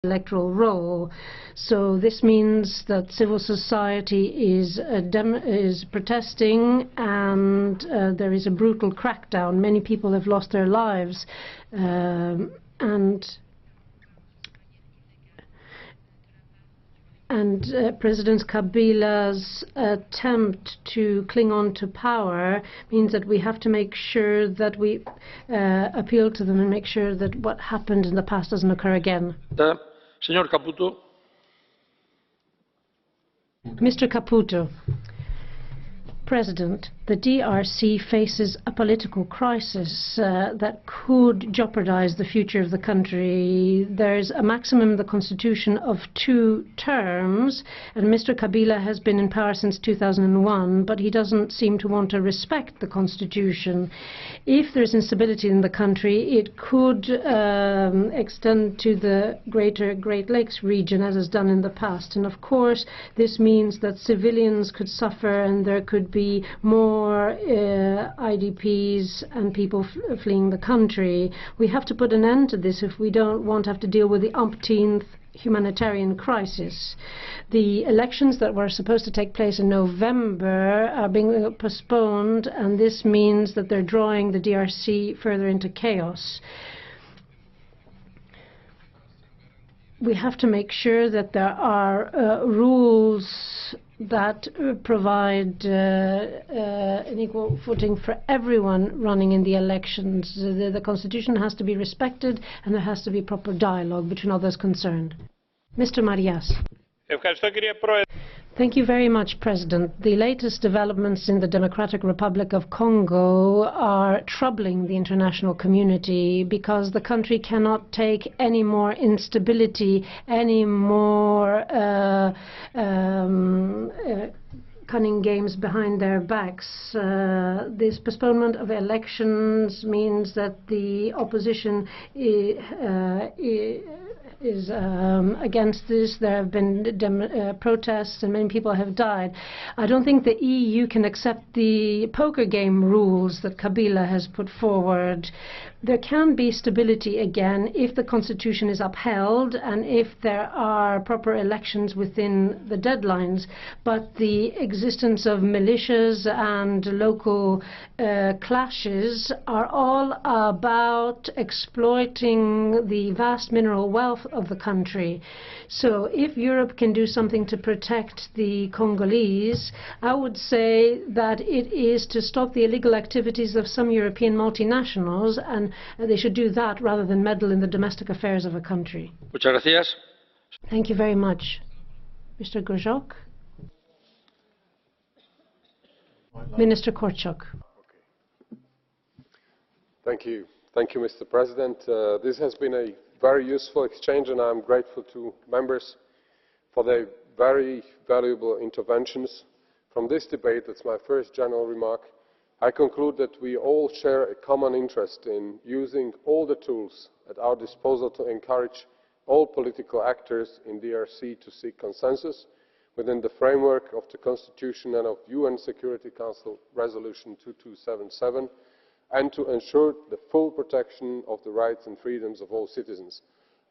electoral roll. So this means that civil society is protesting, and there is a brutal crackdown. Many people have lost their lives, and President Kabila's attempt to cling on to power means that we have to make sure that we appeal to them and make sure that what happened in the past doesn't occur again. Señor Caputo. Mr. Caputo. President, the DRC faces a political crisis that could jeopardize the future of the country. There's a maximum in the constitution of 2 terms, and Mr. Kabila has been in power since 2001, but he doesn't seem to want to respect the constitution. If there's instability in the country, it could extend to the greater Great Lakes region, as is done in the past. And of course, this means that civilians could suffer, and there could be more IDPs and people fleeing the country. We have to put an end to this if we don't want to have to deal with the umpteenth humanitarian crisis. The elections that were supposed to take place in November are being postponed, and this means that they're drawing the DRC further into chaos. We have to make sure that there are rules that provide an equal footing for everyone running in the elections. The constitution has to be respected, and there has to be proper dialogue between all those concerned. Mr. Marias. Thank you very much, President. The latest developments in the Democratic Republic of Congo are troubling the international community because the country cannot take any more instability, any more cunning games behind their backs. This postponement of elections means that the opposition is against this. There have been protests and many people have died. I don't think the EU can accept the poker game rules that Kabila has put forward. There can be stability again if the constitution is upheld and if there are proper elections within the deadlines. But the existence of militias and local clashes are all about exploiting the vast mineral wealth of the country. So if Europe can do something to protect the Congolese, I would say that it is to stop the illegal activities of some European multinationals, and they should do that rather than meddle in the domestic affairs of a country. Muchas gracias. Thank you very much. Mr. Gorjok. Minister Korczok. Thank you. Thank you, Mr. President. This has been a very useful exchange, and I'm grateful to members for their very valuable interventions. From this debate, that's my first general remark, I conclude that we all share a common interest in using all the tools at our disposal to encourage all political actors in DRC to seek consensus within the framework of the Constitution and of UN Security Council Resolution 2277, and to ensure the full protection of the rights and freedoms of all citizens.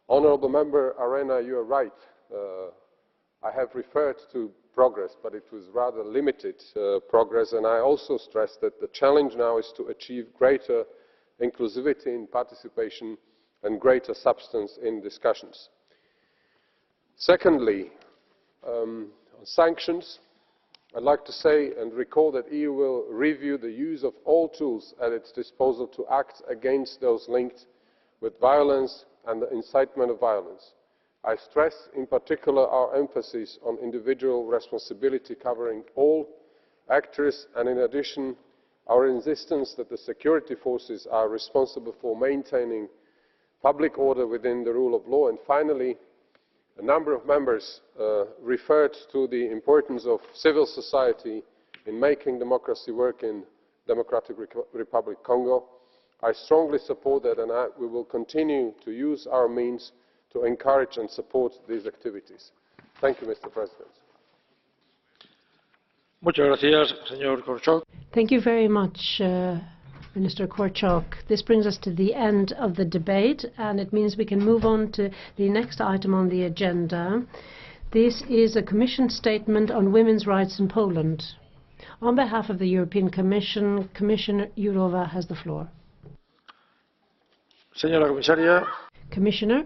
Honourable Member Arena, you are right. I have referred to progress, but it was rather limited progress, and I also stress that the challenge now is to achieve greater inclusivity in participation and greater substance in discussions. Secondly, on sanctions, I'd like to say and recall that the EU will review the use of all tools at its disposal to act against those linked with violence and the incitement of violence. I stress in particular our emphasis on individual responsibility covering all actors, and in addition our insistence that the security forces are responsible for maintaining public order within the rule of law. And finally, a number of members referred to the importance of civil society in making democracy work in Democratic Republic of Congo. I strongly support that, and we will continue to use our means to encourage and support these activities. Thank you, Mr. President. Muchas gracias, señor Korczok. Thank you very much, Mr. Minister Korczok. This brings us to the end of the debate, and it means we can move on to the next item on the agenda. This is a Commission statement on women's rights in Poland. On behalf of the European Commission, Commissioner Jourová has the floor. Señora comisaria. Commissioner.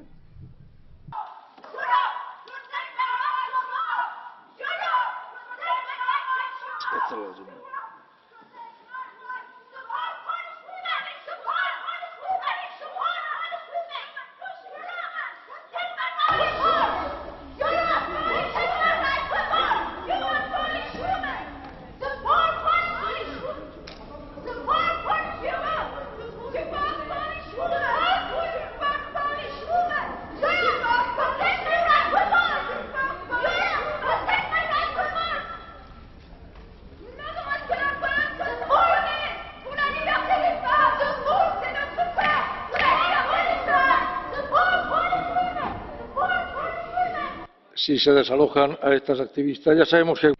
Si se desalojan a estas activistas, ya sabemos que...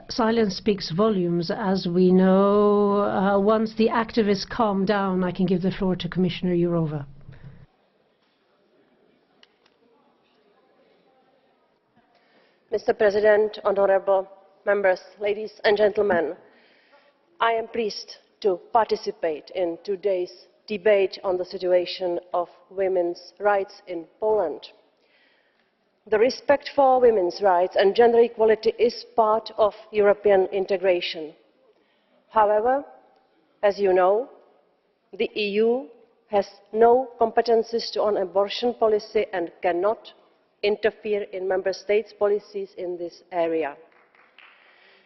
Silence speaks volumes, as we know. Once the activists calm down, I can give the floor to Commissioner Jourová. Mr. President, honourable members, ladies and gentlemen, I am pleased to participate in today's debate on the situation of women's rights in Poland. The respect for women's rights and gender equality is part of European integration. However, as you know, the EU has no competences on abortion policy and cannot interfere in member states' policies in this area.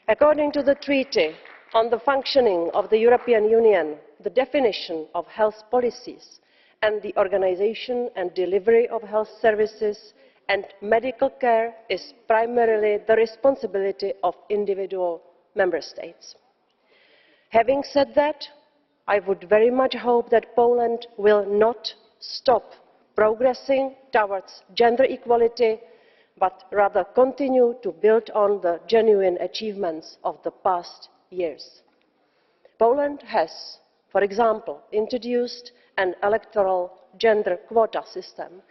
According to the Treaty on the Functioning of the European Union, the definition of health policies and the organisation and delivery of health services and medical care is primarily the responsibility of individual member states. Having said that, I would very much hope that Poland will not stop progressing towards gender equality, but rather continue to build on the genuine achievements of the past years. Poland has, for example, introduced an electoral gender quota system.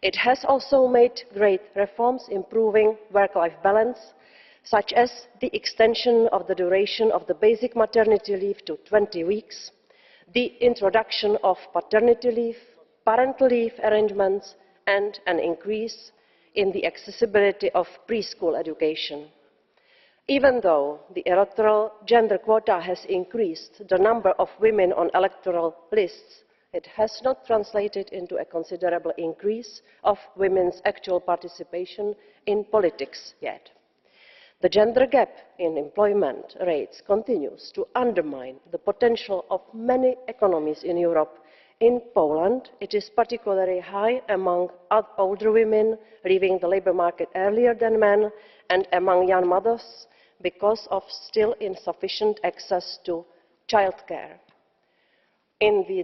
It has also made great reforms improving work-life balance, such as the extension of the duration of the basic maternity leave to 20 weeks, the introduction of paternity leave, parental leave arrangements, and an increase in the accessibility of preschool education. Even though the electoral gender quota has increased the number of women on electoral lists, it has not translated into a considerable increase of women's actual participation in politics yet. The gender gap in employment rates continues to undermine the potential of many economies in Europe. In Poland, it is particularly high among older women leaving the labour market earlier than men and among young mothers because of still insufficient access to childcare. In the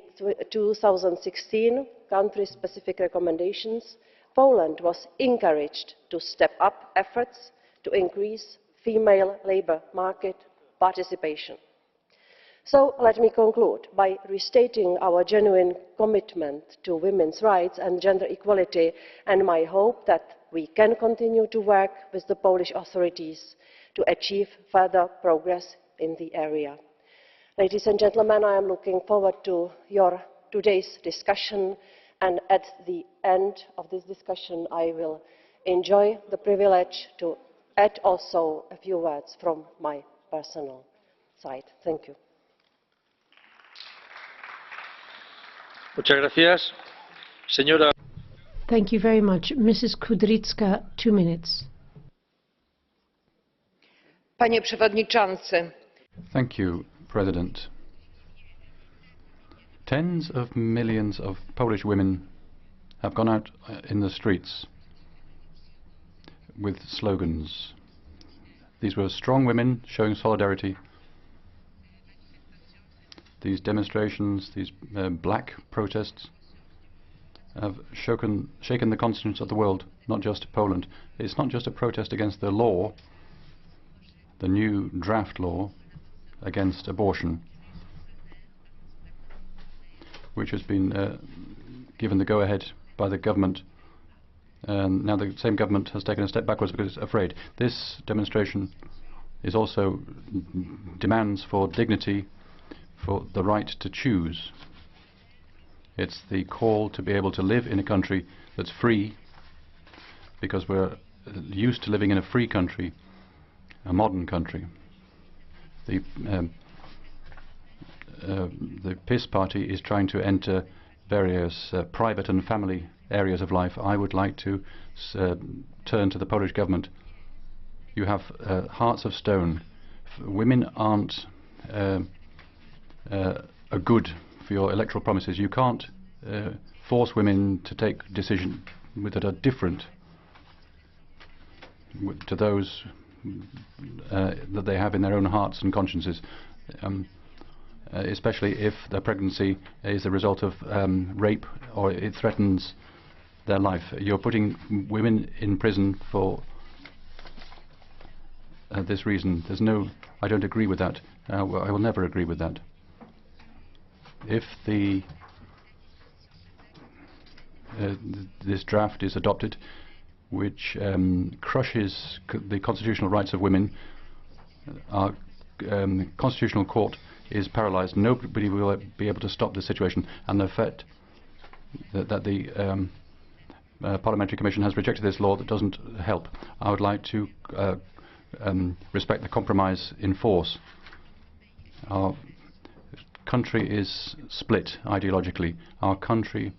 2016 country-specific recommendations, Poland was encouraged to step up efforts to increase female labour market participation. So let me conclude by restating our genuine commitment to women's rights and gender equality, and my hope that we can continue to work with the Polish authorities to achieve further progress in the area. Ladies and gentlemen, I am looking forward to today's discussion, and at the end of this discussion I will enjoy the privilege to add also a few words from my personal side. Thank you. Muchas gracias. Señora. Thank you very much. Mrs. Kudrycka, 2 minutes. Panie Przewodniczący. Thank you, President. Tens of millions of Polish women have gone out in the streets with slogans. These were strong women showing solidarity. These demonstrations, these black protests have shaken the conscience of the world. not just Poland. It's not just a protest against the law, the new draft law against abortion, which has been given the go-ahead by the government. And now the same government has taken a step backwards because it's afraid. This demonstration is also demands for dignity, for the right to choose. It's the call to be able to live in a country that's free, because we're used to living in a free country, a modern country. The PiS party is trying to enter various private and family areas of life. I would like to turn to the Polish government. You have hearts of stone. Women aren't a good for your electoral promises. You can't force women to take decisions that are different to those that they have in their own hearts and consciences, especially if their pregnancy is a result of rape or it threatens their life. You're putting women in prison for this reason. There's no, I don't agree with that. I will never agree with that. If this draft is adopted, which crushes the constitutional rights of women, our constitutional court is paralyzed. Nobody will be able to stop this situation, and the fact that the Parliamentary Commission has rejected this law that doesn't help. I would like to respect the compromise in force. Our country is split ideologically. Our country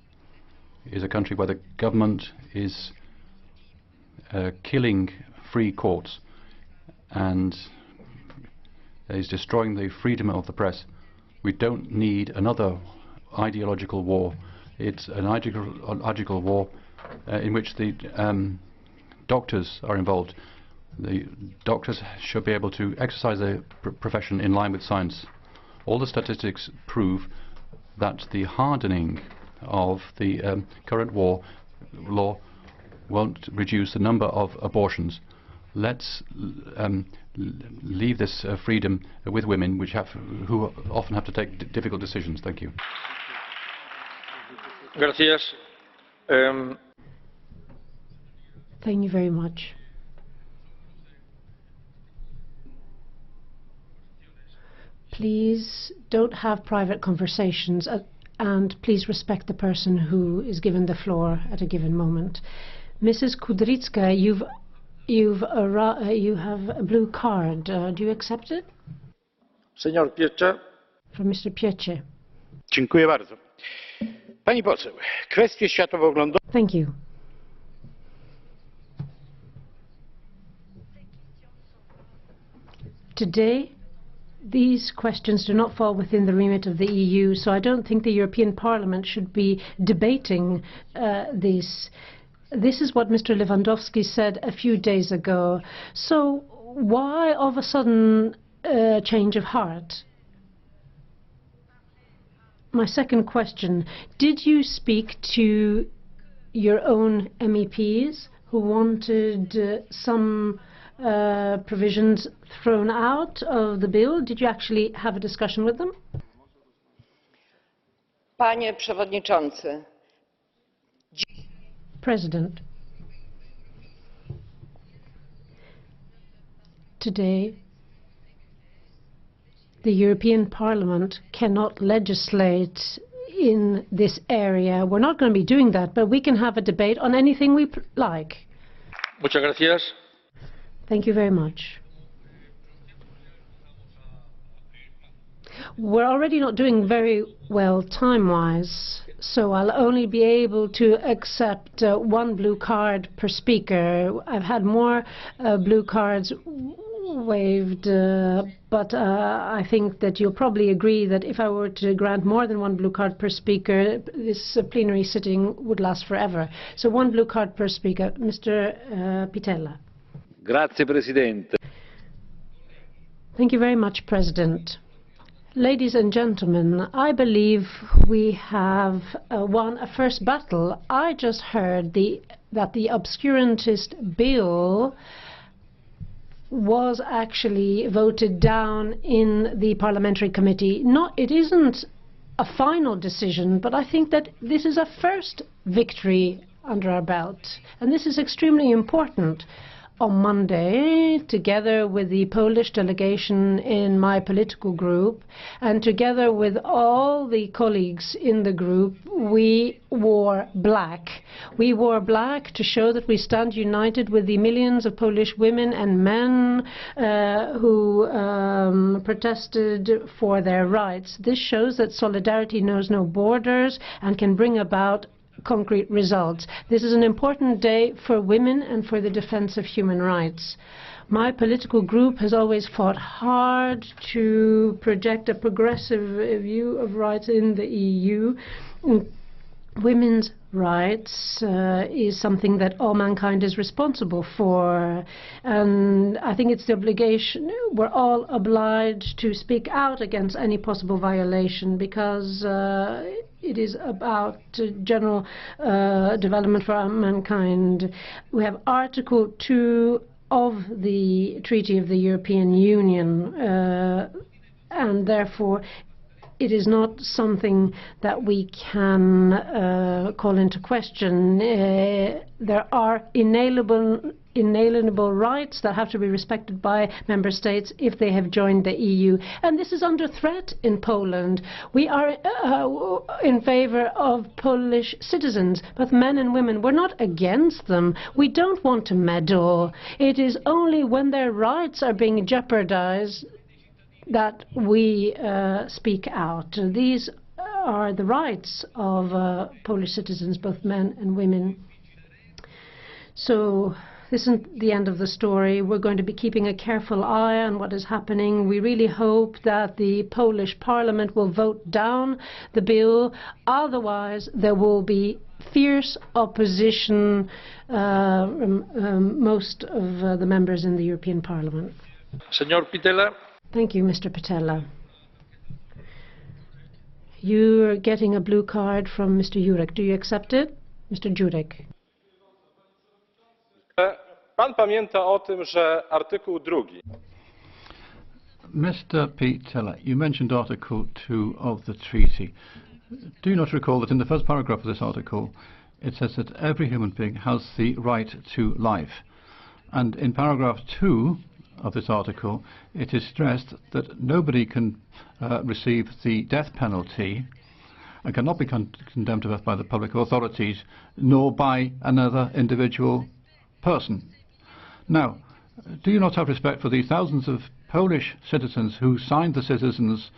is a country where the government is killing free courts and is destroying the freedom of the press. We don't need another ideological war. It's an ideological war in which the doctors are involved. The doctors should be able to exercise their profession in line with science. All the statistics prove that the hardening of the current law won't reduce the number of abortions. Let's leave this freedom with women, who often have to take difficult decisions. Thank you. Gracias. Thank you very much. Please don't have private conversations, and please respect the person who is given the floor at a given moment. Mrs. Kudrycka, you have a blue card. Do you accept it? Señor Piecha. From Mr. Piecha. Dziękuję bardzo. Pani poseł, kwestie światopoglądowe. Thank you. Today, these questions do not fall within the remit of the EU, so I don't think the European Parliament should be debating these. This is what Mr. Lewandowski said a few days ago. So why all of a sudden change of heart? My second question, did you speak to your own MEPs who wanted some provisions thrown out of the bill? Did you actually have a discussion with them? Panie Przewodniczący. President, today the European Parliament cannot legislate in this area. We're not going to be doing that, but we can have a debate on anything we like. Muchas gracias. Thank you very much. We're already not doing very well time-wise, so I'll only be able to accept one blue card per speaker. I've had more blue cards waved, but I think that you'll probably agree that if I were to grant more than one blue card per speaker, this plenary sitting would last forever. So one blue card per speaker. Mr. Pittella. Grazie, Presidente. Thank you very much, President. Ladies and gentlemen, I believe we have won a first battle. I just heard the that the obscurantist bill was actually voted down in the parliamentary committee. It isn't a final decision, but I think that this is a first victory under our belt, and this is extremely important. On Monday, together with the Polish delegation in my political group, and together with all the colleagues in the group, we wore black. We wore black to show that we stand united with the millions of Polish women and men who protested for their rights. This shows that solidarity knows no borders and can bring about concrete results. This is an important day for women and for the defense of human rights. My political group has always fought hard to project a progressive view of rights in the EU. Women's rights is something that all mankind is responsible for, and I think it's the obligation. We're all obliged to speak out against any possible violation, because it is about general development for mankind. We have Article 2 of the Treaty of the European Union, and therefore it is not something that we can call into question. There are inalienable rights that have to be respected by member states if they have joined the EU. And this is under threat in Poland. We are in favor of Polish citizens, both men and women. We're not against them. We don't want to meddle. It is only when their rights are being jeopardized that we speak out. These are the rights of Polish citizens, both men and women. So this isn't the end of the story. We're going to be keeping a careful eye on what is happening. We really hope that the Polish Parliament will vote down the bill. Otherwise, there will be fierce opposition from most of the members in the European Parliament. Señor Pittella. Thank you, Mr. Pittella. You're getting a blue card from Mr. Jurek. Do you accept it? Mr. Jurek. Pan pamięta o tym, że artykuł 2. Mr. Pittella, you mentioned Article 2 of the treaty. Do you not recall that in the first paragraph of this article it says that every human being has the right to life? And in paragraph 2 of this article, it is stressed that nobody can receive the death penalty and cannot be condemned to death by the public authorities, nor by another individual person. Now, do you not have respect for the thousands of Polish citizens who signed the Citizens'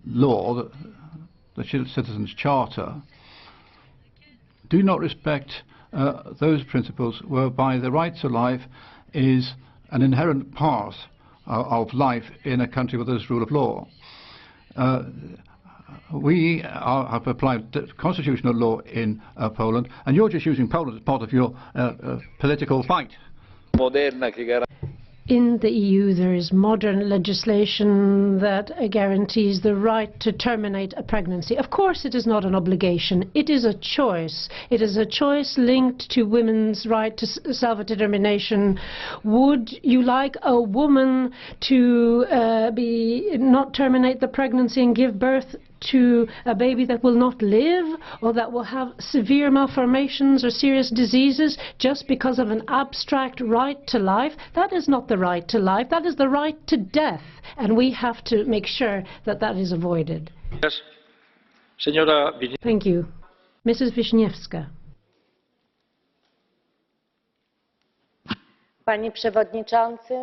Law, the Citizens' Charter? Do you not respect those principles whereby the right to life is an inherent part of life in a country where there's rule of law? We have applied constitutional law in Poland, and you're just using Poland as part of your political fight. In the EU, there is modern legislation that guarantees the right to terminate a pregnancy. Of course, it is not an obligation. It is a choice. It is a choice linked to women's right to self-determination. Would you like a woman to not terminate the pregnancy and give birth to a baby that will not live, or that will have severe malformations or serious diseases just because of an abstract right to life? That is not the right to life. That is the right to death, and we have to make sure that that is avoided. Yes. Thank you. Mrs. Wiśniewska. Panie Przewodniczący,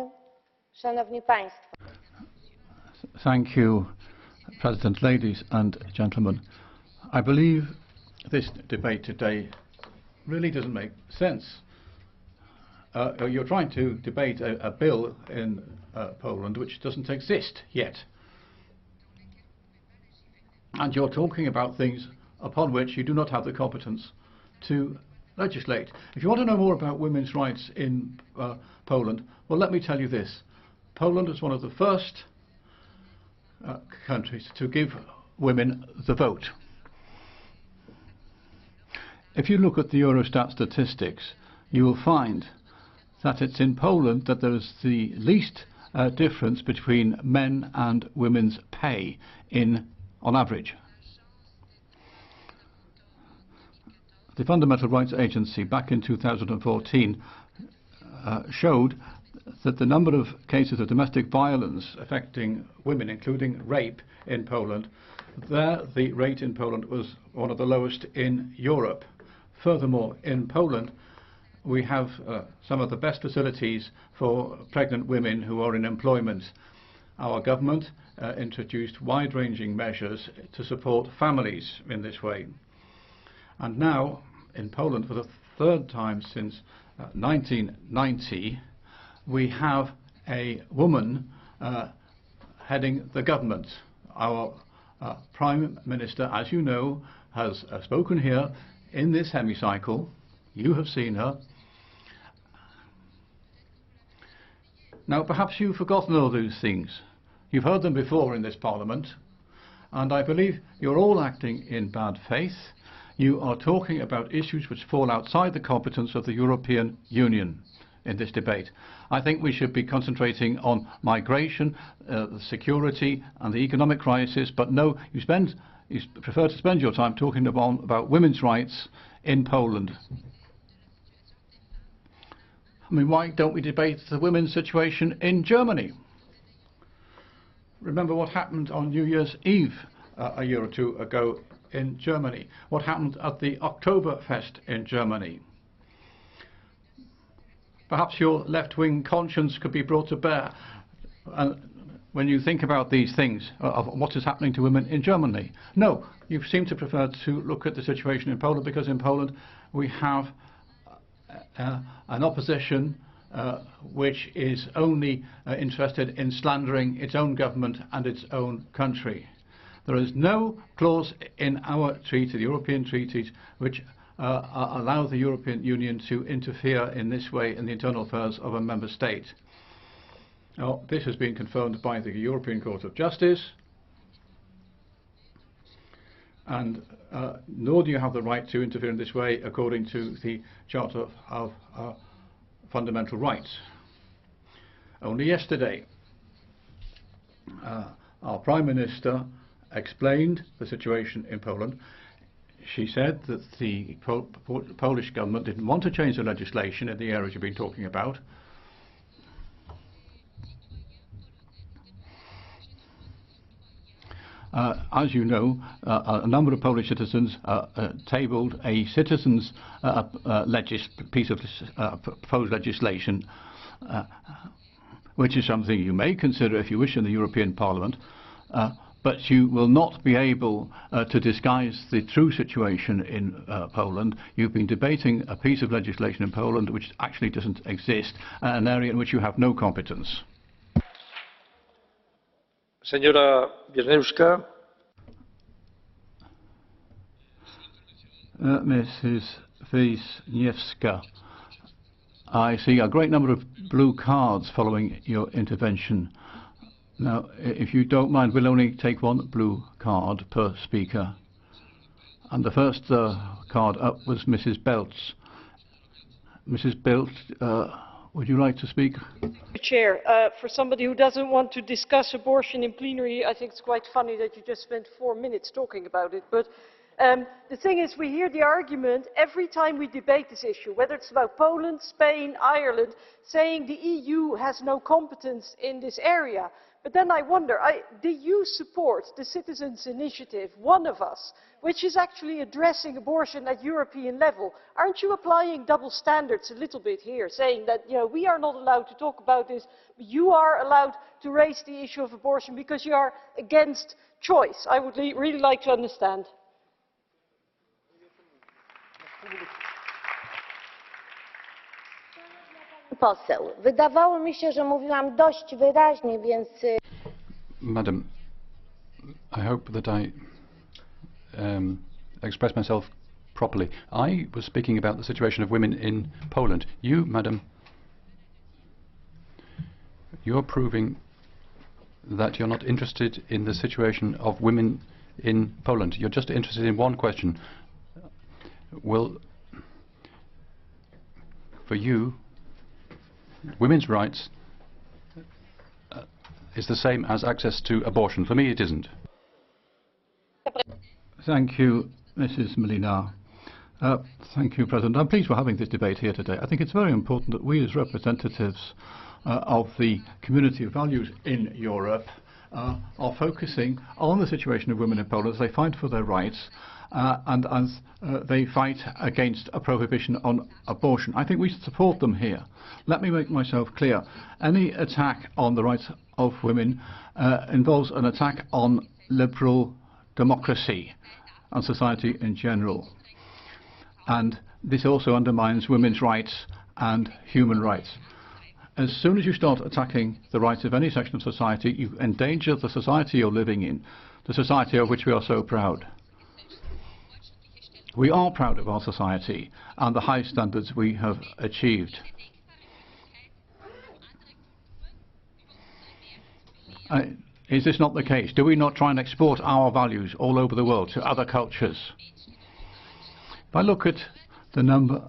Szanowni Państwo. Thank you, President, ladies and gentlemen. I believe this debate today really doesn't make sense. You're trying to debate a bill in Poland which doesn't exist yet. And you're talking about things upon which you do not have the competence to legislate. If you want to know more about women's rights in Poland, well, let me tell you this. Poland is one of the first countries to give women the vote. If you look at the Eurostat statistics, you will find that it's in Poland that there is the least difference between men and women's pay on average. The Fundamental Rights Agency back in 2014 showed that the number of cases of domestic violence affecting women, including rape in Poland, the rate in Poland was one of the lowest in Europe. Furthermore, in Poland, we have some of the best facilities for pregnant women who are in employment. Our government introduced wide-ranging measures to support families in this way. And now, in Poland, for the third time since 1990, we have a woman heading the government. Our Prime Minister, as you know, has spoken here in this hemicycle. You have seen her. Now, perhaps you've forgotten all those things. You've heard them before in this Parliament, and I believe you're all acting in bad faith. You are talking about issues which fall outside the competence of the European Union in this debate. I think we should be concentrating on migration, security and the economic crisis, but no, you prefer to spend your time talking about women's rights in Poland. I mean, why don't we debate the women's situation in Germany? Remember what happened on New Year's Eve a year or two ago in Germany. What happened at the Oktoberfest in Germany. Perhaps your left-wing conscience could be brought to bear when you think about these things, of what is happening to women in Germany. No, you seem to prefer to look at the situation in Poland, because in Poland we have an opposition which is only interested in slandering its own government and its own country. There is no clause in our treaty, the European treaties, which allow the European Union to interfere in this way in the internal affairs of a member state. Now, this has been confirmed by the European Court of Justice, and nor do you have the right to interfere in this way according to the Charter of Fundamental Rights. Only yesterday, our Prime Minister explained the situation in Poland. She said that the Polish government didn't want to change the legislation in the areas you've been talking about. As you know, a number of Polish citizens tabled a citizens' piece of proposed legislation, which is something you may consider if you wish in the European Parliament, but you will not be able to disguise the true situation in Poland. You've been debating a piece of legislation in Poland which actually doesn't exist, an area in which you have no competence. Señora Wisniewska. Mrs. Wisniewska, I see a great number of blue cards following your intervention. Now, if you don't mind, we'll only take one blue card per speaker. And the first card up was Mrs. Belt's. Mrs. Belt, would you like to speak? Chair, for somebody who doesn't want to discuss abortion in plenary, I think it's quite funny that you just spent 4 minutes talking about it. But the thing is, we hear the argument every time we debate this issue, whether it's about Poland, Spain, Ireland, saying the EU has no competence in this area. But then I wonder, do you support the Citizens' Initiative, One of Us, which is actually addressing abortion at European level? Aren't you applying double standards a little bit here, saying that we are not allowed to talk about this, but you are allowed to raise the issue of abortion because you are against choice? I would really like to understand. Poseł, wydawało mi się, że mówiłam dość wyraźnie, więc... Madam, I hope that I expressed myself properly. I was speaking about the situation of women in Poland. You, madam, you're proving that you're not interested in the situation of women in Poland. You're just interested in one question. Well, for you, women's rights is the same as access to abortion. For me, it isn't. Thank you, Mrs. MLINAR. Thank you, President. I'm pleased we're having this debate here today. I think it's very important that we as representatives of the community of values in Europe are focusing on the situation of women in Poland as they fight for their rights and as they fight against a prohibition on abortion. I think we should support them here. Let me make myself clear. Any attack on the rights of women involves an attack on liberal democracy and society in general. And this also undermines women's rights and human rights. As soon as you start attacking the rights of any section of society, you endanger the society you're living in, the society of which we are so proud. We are proud of our society and the high standards we have achieved. Is this not the case? Do we not try and export our values all over the world to other cultures? If I look at the number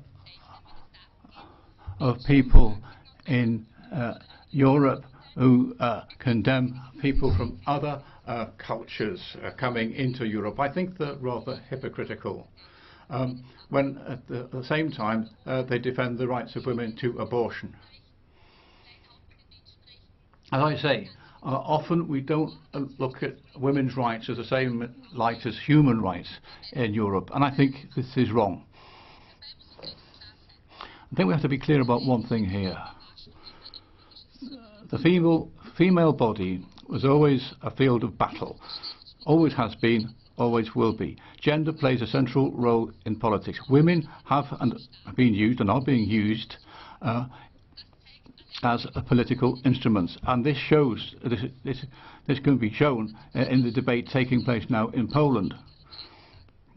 of people in Europe who condemn people from other cultures coming into Europe, I think they're rather hypocritical. When at the same time they defend the rights of women to abortion. As I say, often we don't look at women's rights as the same light as human rights in Europe, and I think this is wrong. I think we have to be clear about one thing here. The female body was always a field of battle, always has been, always will be. Gender plays a central role in politics. Women have been used and are being used as political instruments, and this shows this can be shown in the debate taking place now in Poland.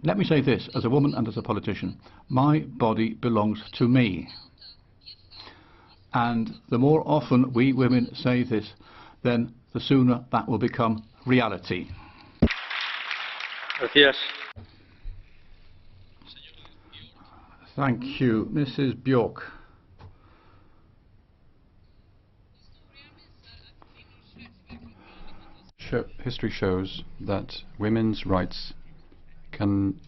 Let me say this as a woman and as a politician: my body belongs to me, and the more often we women say this, then the sooner that will become reality. Gracias. Thank you, Mrs. BJÖRK. History shows that women's rights can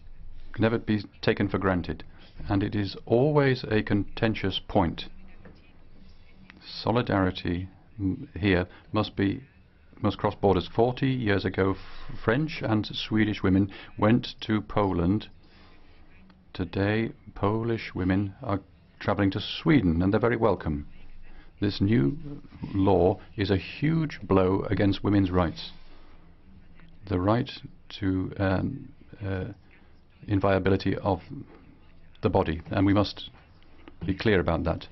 never be taken for granted, and it is always a contentious point. Solidarity here must cross borders. 40 years ago, French and Swedish women went to Poland. Today, Polish women are travelling to Sweden, and they're very welcome. This new law is a huge blow against women's rights. The right to inviolability of the body, and we must be clear about that.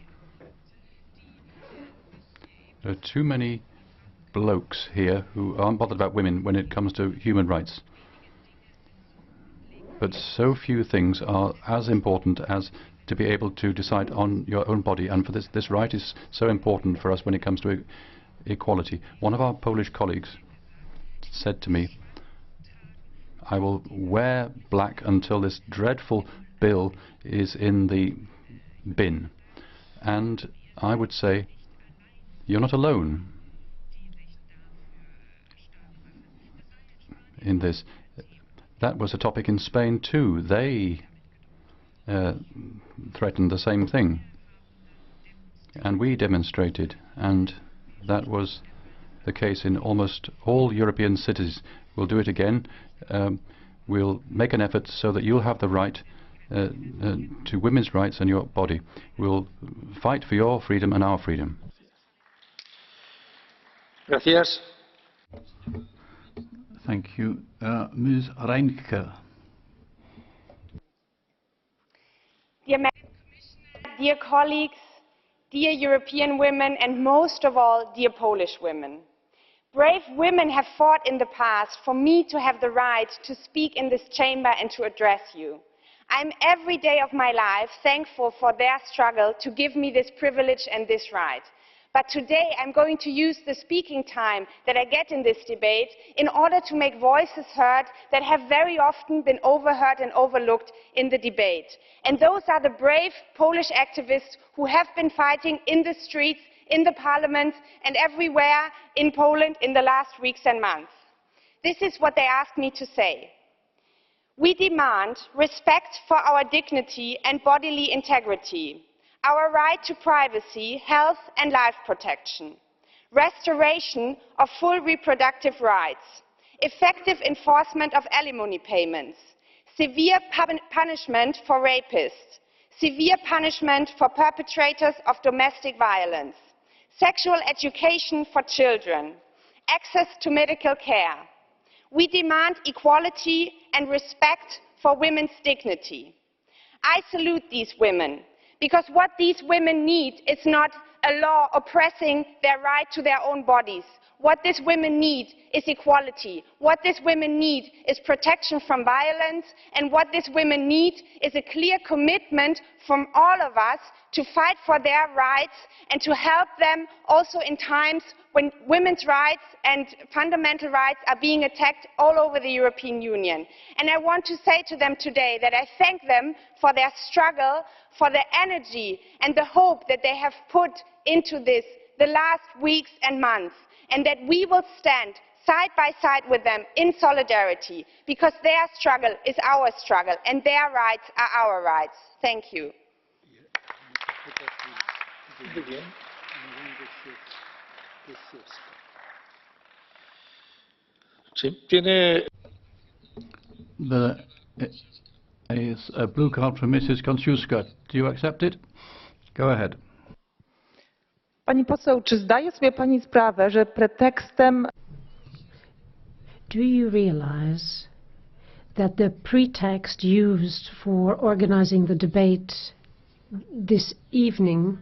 There are too many blokes here who aren't bothered about women when it comes to human rights. But so few things are as important as to be able to decide on your own body, and for this right is so important for us when it comes to equality. One of our Polish colleagues said to me, "I will wear black until this dreadful bill is in the bin." And I would say, you're not alone in this. That was a topic in Spain too. They threatened the same thing, and we demonstrated, and that was the case in almost all European cities. We'll do it again. We'll make an effort so that you'll have the right to women's rights and your body. We'll fight for your freedom and our freedom. Gracias. Thank you. Ms. REINTKE. Dear colleagues, dear European women, and most of all, dear Polish women. Brave women have fought in the past for me to have the right to speak in this chamber and to address you. I'm every day of my life thankful for their struggle to give me this privilege and this right. But today I'm going to use the speaking time that I get in this debate in order to make voices heard that have very often been overheard and overlooked in the debate. And those are the brave Polish activists who have been fighting in the streets, in the parliament and everywhere in Poland in the last weeks and months. This is what they asked me to say. We demand respect for our dignity and bodily integrity, our right to privacy, health and life protection, restoration of full reproductive rights, effective enforcement of alimony payments, severe punishment for rapists, severe punishment for perpetrators of domestic violence, sexual education for children, access to medical care. We demand equality and respect for women's dignity. I salute these women, because what these women need is not a law oppressing their right to their own bodies. What these women need is equality. What these women need is protection from violence, and what these women need is a clear commitment from all of us to fight for their rights and to help them also in times when women's rights and fundamental rights are being attacked all over the European Union. And I want to say to them today that I thank them for their struggle, for the energy and the hope that they have put into this the last weeks and months, and that we will stand side by side with them in solidarity, because their struggle is our struggle and their rights are our rights. Thank you. There is a blue card from Mrs. Kądziewska. Do you accept it? Go ahead. Pani poseł, czy zdaje sobie pani sprawę, że pretekstem... Do you realize that the pretext used for organizing the debate this evening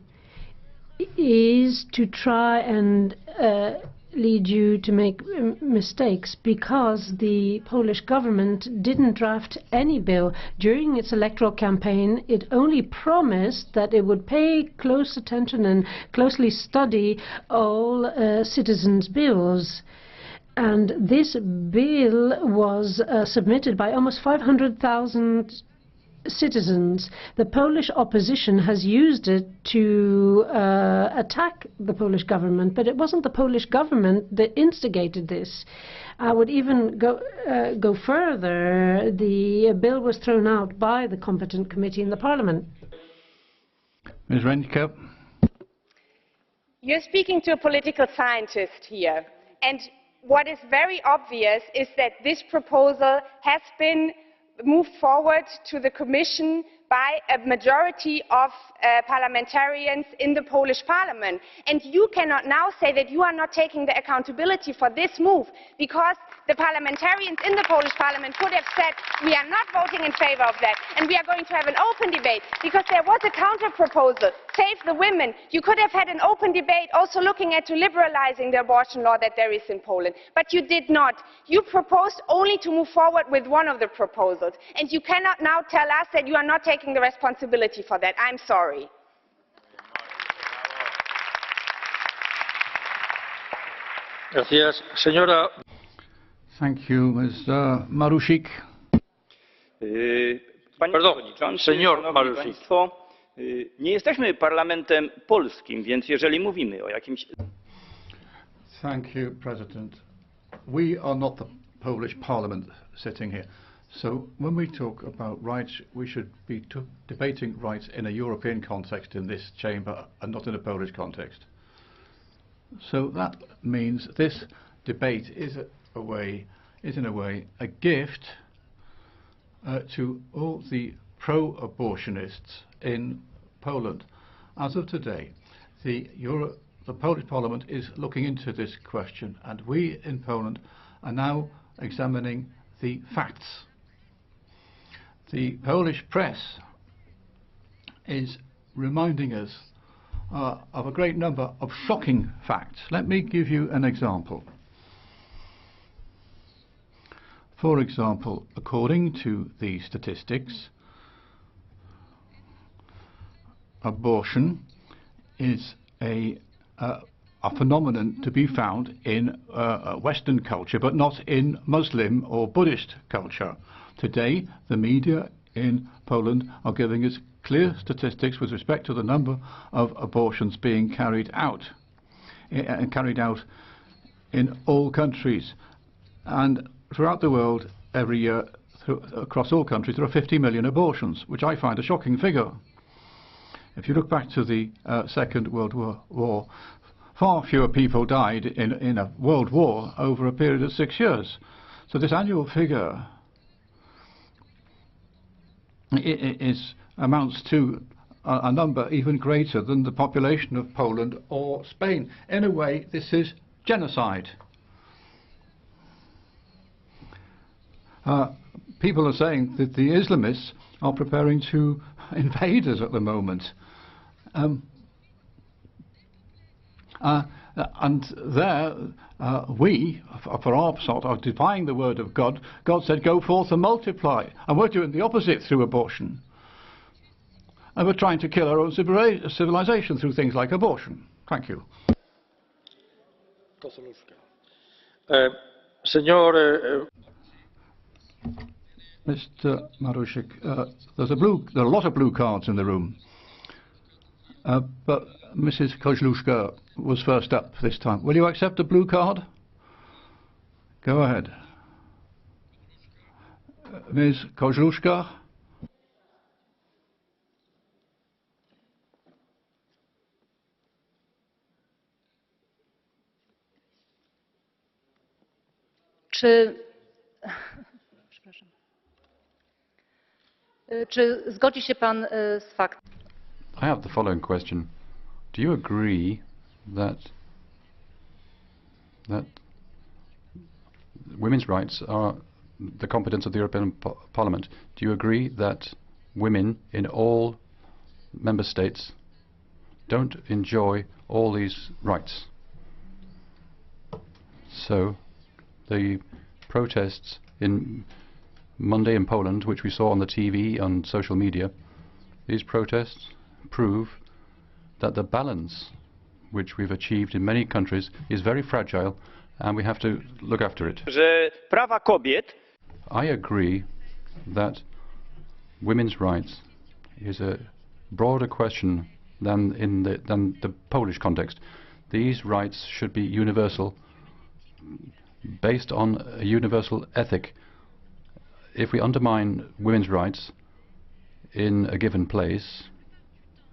is to try and lead you to make mistakes, because the Polish government didn't draft any bill. During its electoral campaign, it only promised that it would pay close attention and closely study all citizens' bills. And this bill was submitted by almost 500,000 citizens. The Polish opposition has used it to attack the Polish government, but it wasn't the Polish government that instigated this. I would even go further. The bill was thrown out by the competent committee in the parliament. Ms. REINTKE. You're speaking to a political scientist here, and what is very obvious is that this proposal has been moved forward to the Commission by a majority of parliamentarians in the Polish parliament. And you cannot now say that you are not taking the accountability for this move, because the parliamentarians in the Polish parliament could have said, we are not voting in favor of that, and we are going to have an open debate, because there was a counter-proposal, Save the Women. You could have had an open debate also looking at liberalizing the abortion law that there is in Poland, but you did not. You proposed only to move forward with one of the proposals, and you cannot now tell us that you are not taking the responsibility for that. I'm sorry. Gracias, señora. Thank you, Mr. Marusik. Panie Przewodniczący, Szanowni Państwo, nie jesteśmy parlamentem polskim, więc jeżeli mówimy o jakimś... Thank you, President. We are not the Polish Parliament sitting here. So when we talk about rights, we should be debating rights in a European context in this chamber and not in a Polish context. So that means this debate is in a way a gift to all the pro-abortionists in Poland. As of today, the Polish Parliament is looking into this question, and we in Poland are now examining the facts. The Polish press is reminding us of a great number of shocking facts. Let me give you an example. For example, according to the statistics, abortion is a a phenomenon to be found in Western culture, but not in Muslim or Buddhist culture. Today, the media in Poland are giving us clear statistics with respect to the number of abortions being carried out in all countries. And throughout the world, every year, across all countries, there are 50 million abortions, which I find a shocking figure. If you look back to the Second World War, far fewer people died in a world war over a period of 6 years. So this annual figure amounts to a number even greater than the population of Poland or Spain. In a way, this is genocide. People are saying that the Islamists are preparing to invade us at the moment. And there, we, for our part, are defying the word of God. God said, go forth and multiply. And we're doing the opposite through abortion. And we're trying to kill our own civilization through things like abortion. Thank you. Mr. Marusik, there are a lot of blue cards in the room. But Mrs. Kozłowska was first up this time. Will you accept a blue card? Go ahead. Ms. Kozłowska? Czy zgodzi się pan z faktem? I have the following question. Do you agree that women's rights are the competence of the European Parliament? Do you agree that women in all member states don't enjoy all these rights? So the protests in Monday in Poland, which we saw on the TV, on social media, these protests prove that the balance which we've achieved in many countries is very fragile, and we have to look after it. Że prawa kobiet. I agree that women's rights is a broader question than the Polish context. These rights should be universal, based on a universal ethic. If we undermine women's rights in a given place,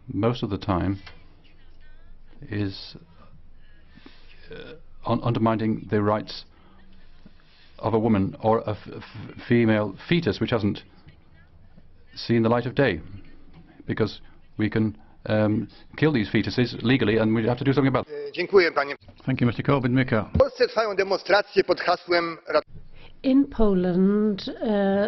most of the time is undermining the rights of a woman or a female fetus which hasn't seen the light of day, because we can kill these fetuses legally and we have to do something about it. Dziękuję, panie. Thank you, Mr. KORWIN-MIKKE. W Polsce trwają demonstracje pod hasłem In Poland,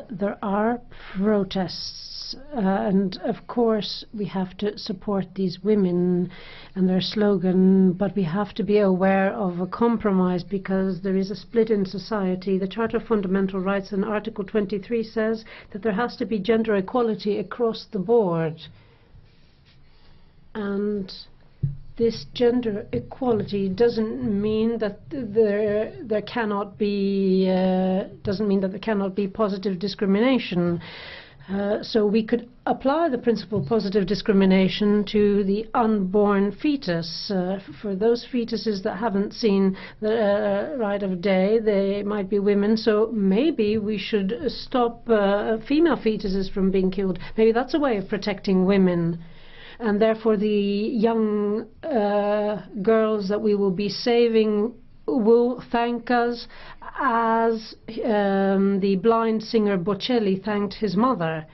there are protests, and of course we have to support these women and their slogan, but we have to be aware of a compromise because there is a split in society. The Charter of Fundamental Rights in Article 23 says that there has to be gender equality across the board. And this gender equality doesn't mean that there cannot be positive discrimination. So we could apply the principle of positive discrimination to the unborn fetus. For those fetuses that haven't seen the light of day, they might be women. So maybe we should stop female fetuses from being killed. Maybe that's a way of protecting women. And therefore the young girls that we will be saving will thank us as the blind singer Bocelli thanked his mother.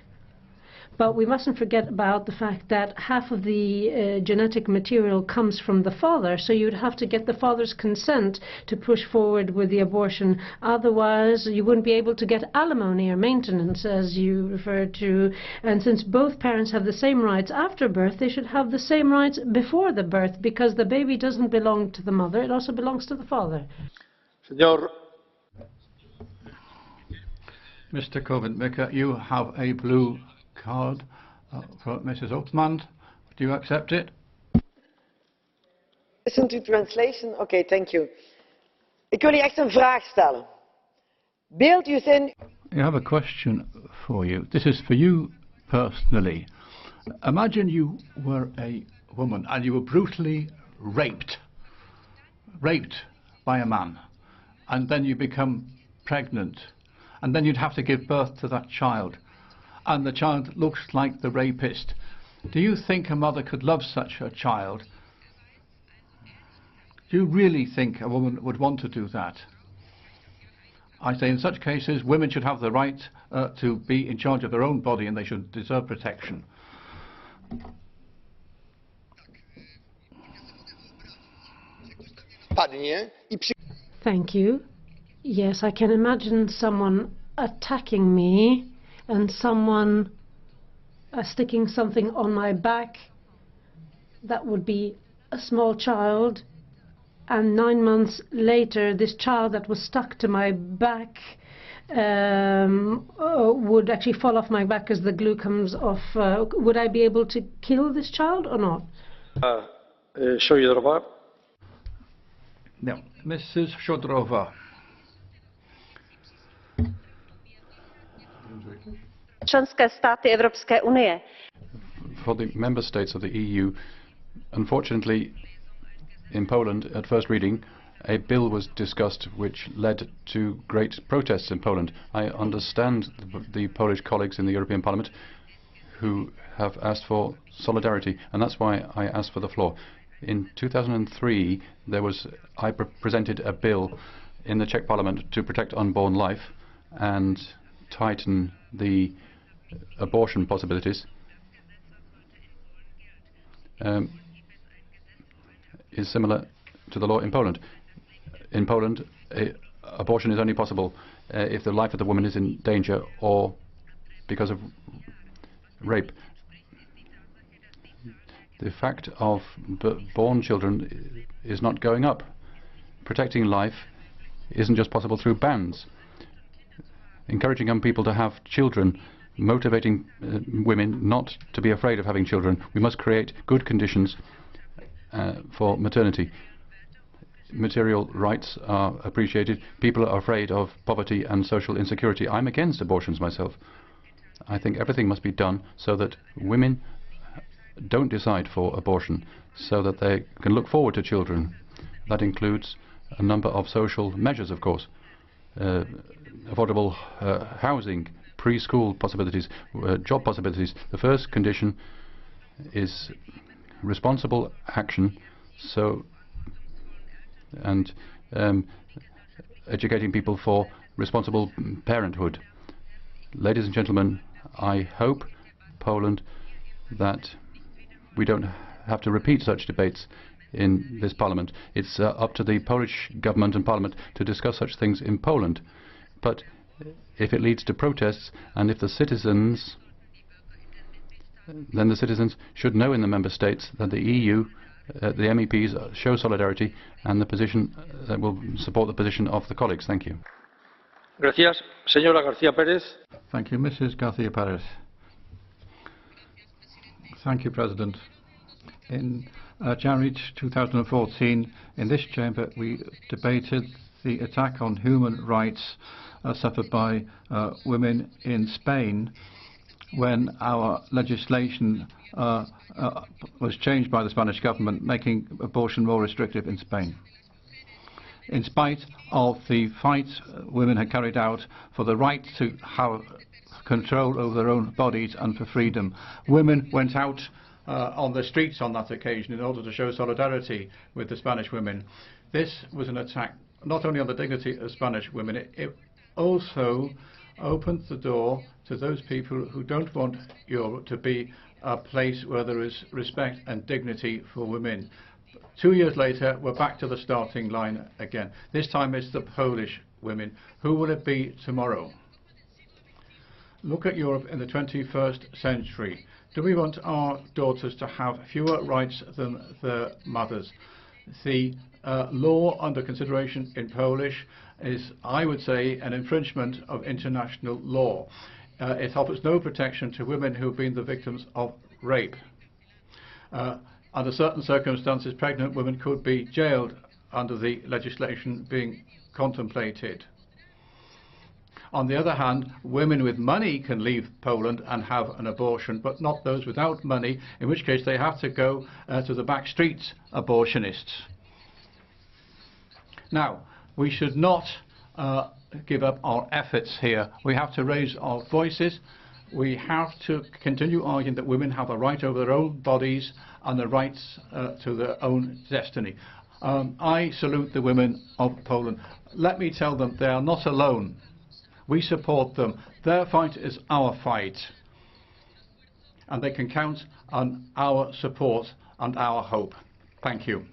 But we mustn't forget about the fact that half of the genetic material comes from the father, so you'd have to get the father's consent to push forward with the abortion. Otherwise, you wouldn't be able to get alimony or maintenance, as you referred to. And since both parents have the same rights after birth, they should have the same rights before the birth, because the baby doesn't belong to the mother, it also belongs to the father. Mr. KORWIN-MIKKE, you have a blue card for Mrs. VAUTMANS. Do you accept it? Listen to translation? Okay, thank you. Ik wil je echt een vraag stellen. Beeld u in... I have a question for you. This is for you personally. Imagine you were a woman and you were brutally raped by a man, and then you become pregnant, and then you'd have to give birth to that child, and the child looks like the rapist. Do you think a mother could love such a child? Do you really think a woman would want to do that? I say in such cases women should have the right to be in charge of their own body, and they should deserve protection. Thank you. Yes, I can imagine someone attacking me and someone sticking something on my back. That would be a small child, and 9 months later this child that was stuck to my back would actually fall off my back as the glue comes off. Would I be able to kill this child or not? Šojdrová. No, Mrs. Šojdrová. Členské státy Evropské unie. For the member states of the EU, unfortunately, in Poland, at first reading, a bill was discussed which led to great protests in Poland. I understand the Polish colleagues in the European Parliament who have asked for solidarity, and that's why I asked for the floor. In 2003, I presented a bill in the Czech Parliament to protect unborn life and tighten the abortion possibilities. Is similar to the law in Poland. In Poland, abortion is only possible if the life of the woman is in danger or because of rape. The fact of born children is not going up. Protecting life isn't just possible through bans. Encouraging young people to have children, motivating women not to be afraid of having children. We must create good conditions for maternity. Material rights are appreciated. People are afraid of poverty and social insecurity. I'm against abortions myself. I think everything must be done so that women don't decide for abortion, so that they can look forward to children. That includes a number of social measures, of course. Affordable housing, preschool possibilities, job possibilities. The first condition is responsible action, and educating people for responsible parenthood. Ladies and gentlemen, I hope, Poland, that we don't have to repeat such debates in this parliament. It's up to the Polish government and parliament to discuss such things in Poland. But if it leads to protests, and if the citizens, then the citizens should know in the member states that the EU, the MEPs show solidarity and the position will support the position of the colleagues. Thank you. Gracias. Señora García Pérez. Thank you, Mrs. García Pérez. Thank you, President. In January 2014, in this chamber, we debated the attack on human rights suffered by women in Spain when our legislation was changed by the Spanish government, making abortion more restrictive in Spain. In spite of the fight women had carried out for the right to have control over their own bodies and for freedom, women went out on the streets on that occasion in order to show solidarity with the Spanish women. This was an attack not only on the dignity of Spanish women, it also opened the door to those people who don't want Europe to be a place where there is respect and dignity for women. 2 years later, we're back to the starting line again. This time it's the Polish women. Who will it be tomorrow? Look at Europe in the 21st century. Do we want our daughters to have fewer rights than their mothers? The law under consideration in Polish is, I would say, an infringement of international law. It offers no protection to women who have been the victims of rape. under certain circumstances, pregnant women could be jailed under the legislation being contemplated. On the other hand, women with money can leave Poland and have an abortion, but not those without money, in which case they have to go to the back streets abortionists. Now, we should not give up our efforts here. We have to raise our voices. We have to continue arguing that women have a right over their own bodies and the rights to their own destiny. I salute the women of Poland. Let me tell them they are not alone. We support them. Their fight is our fight. And they can count on our support and our hope. Thank you.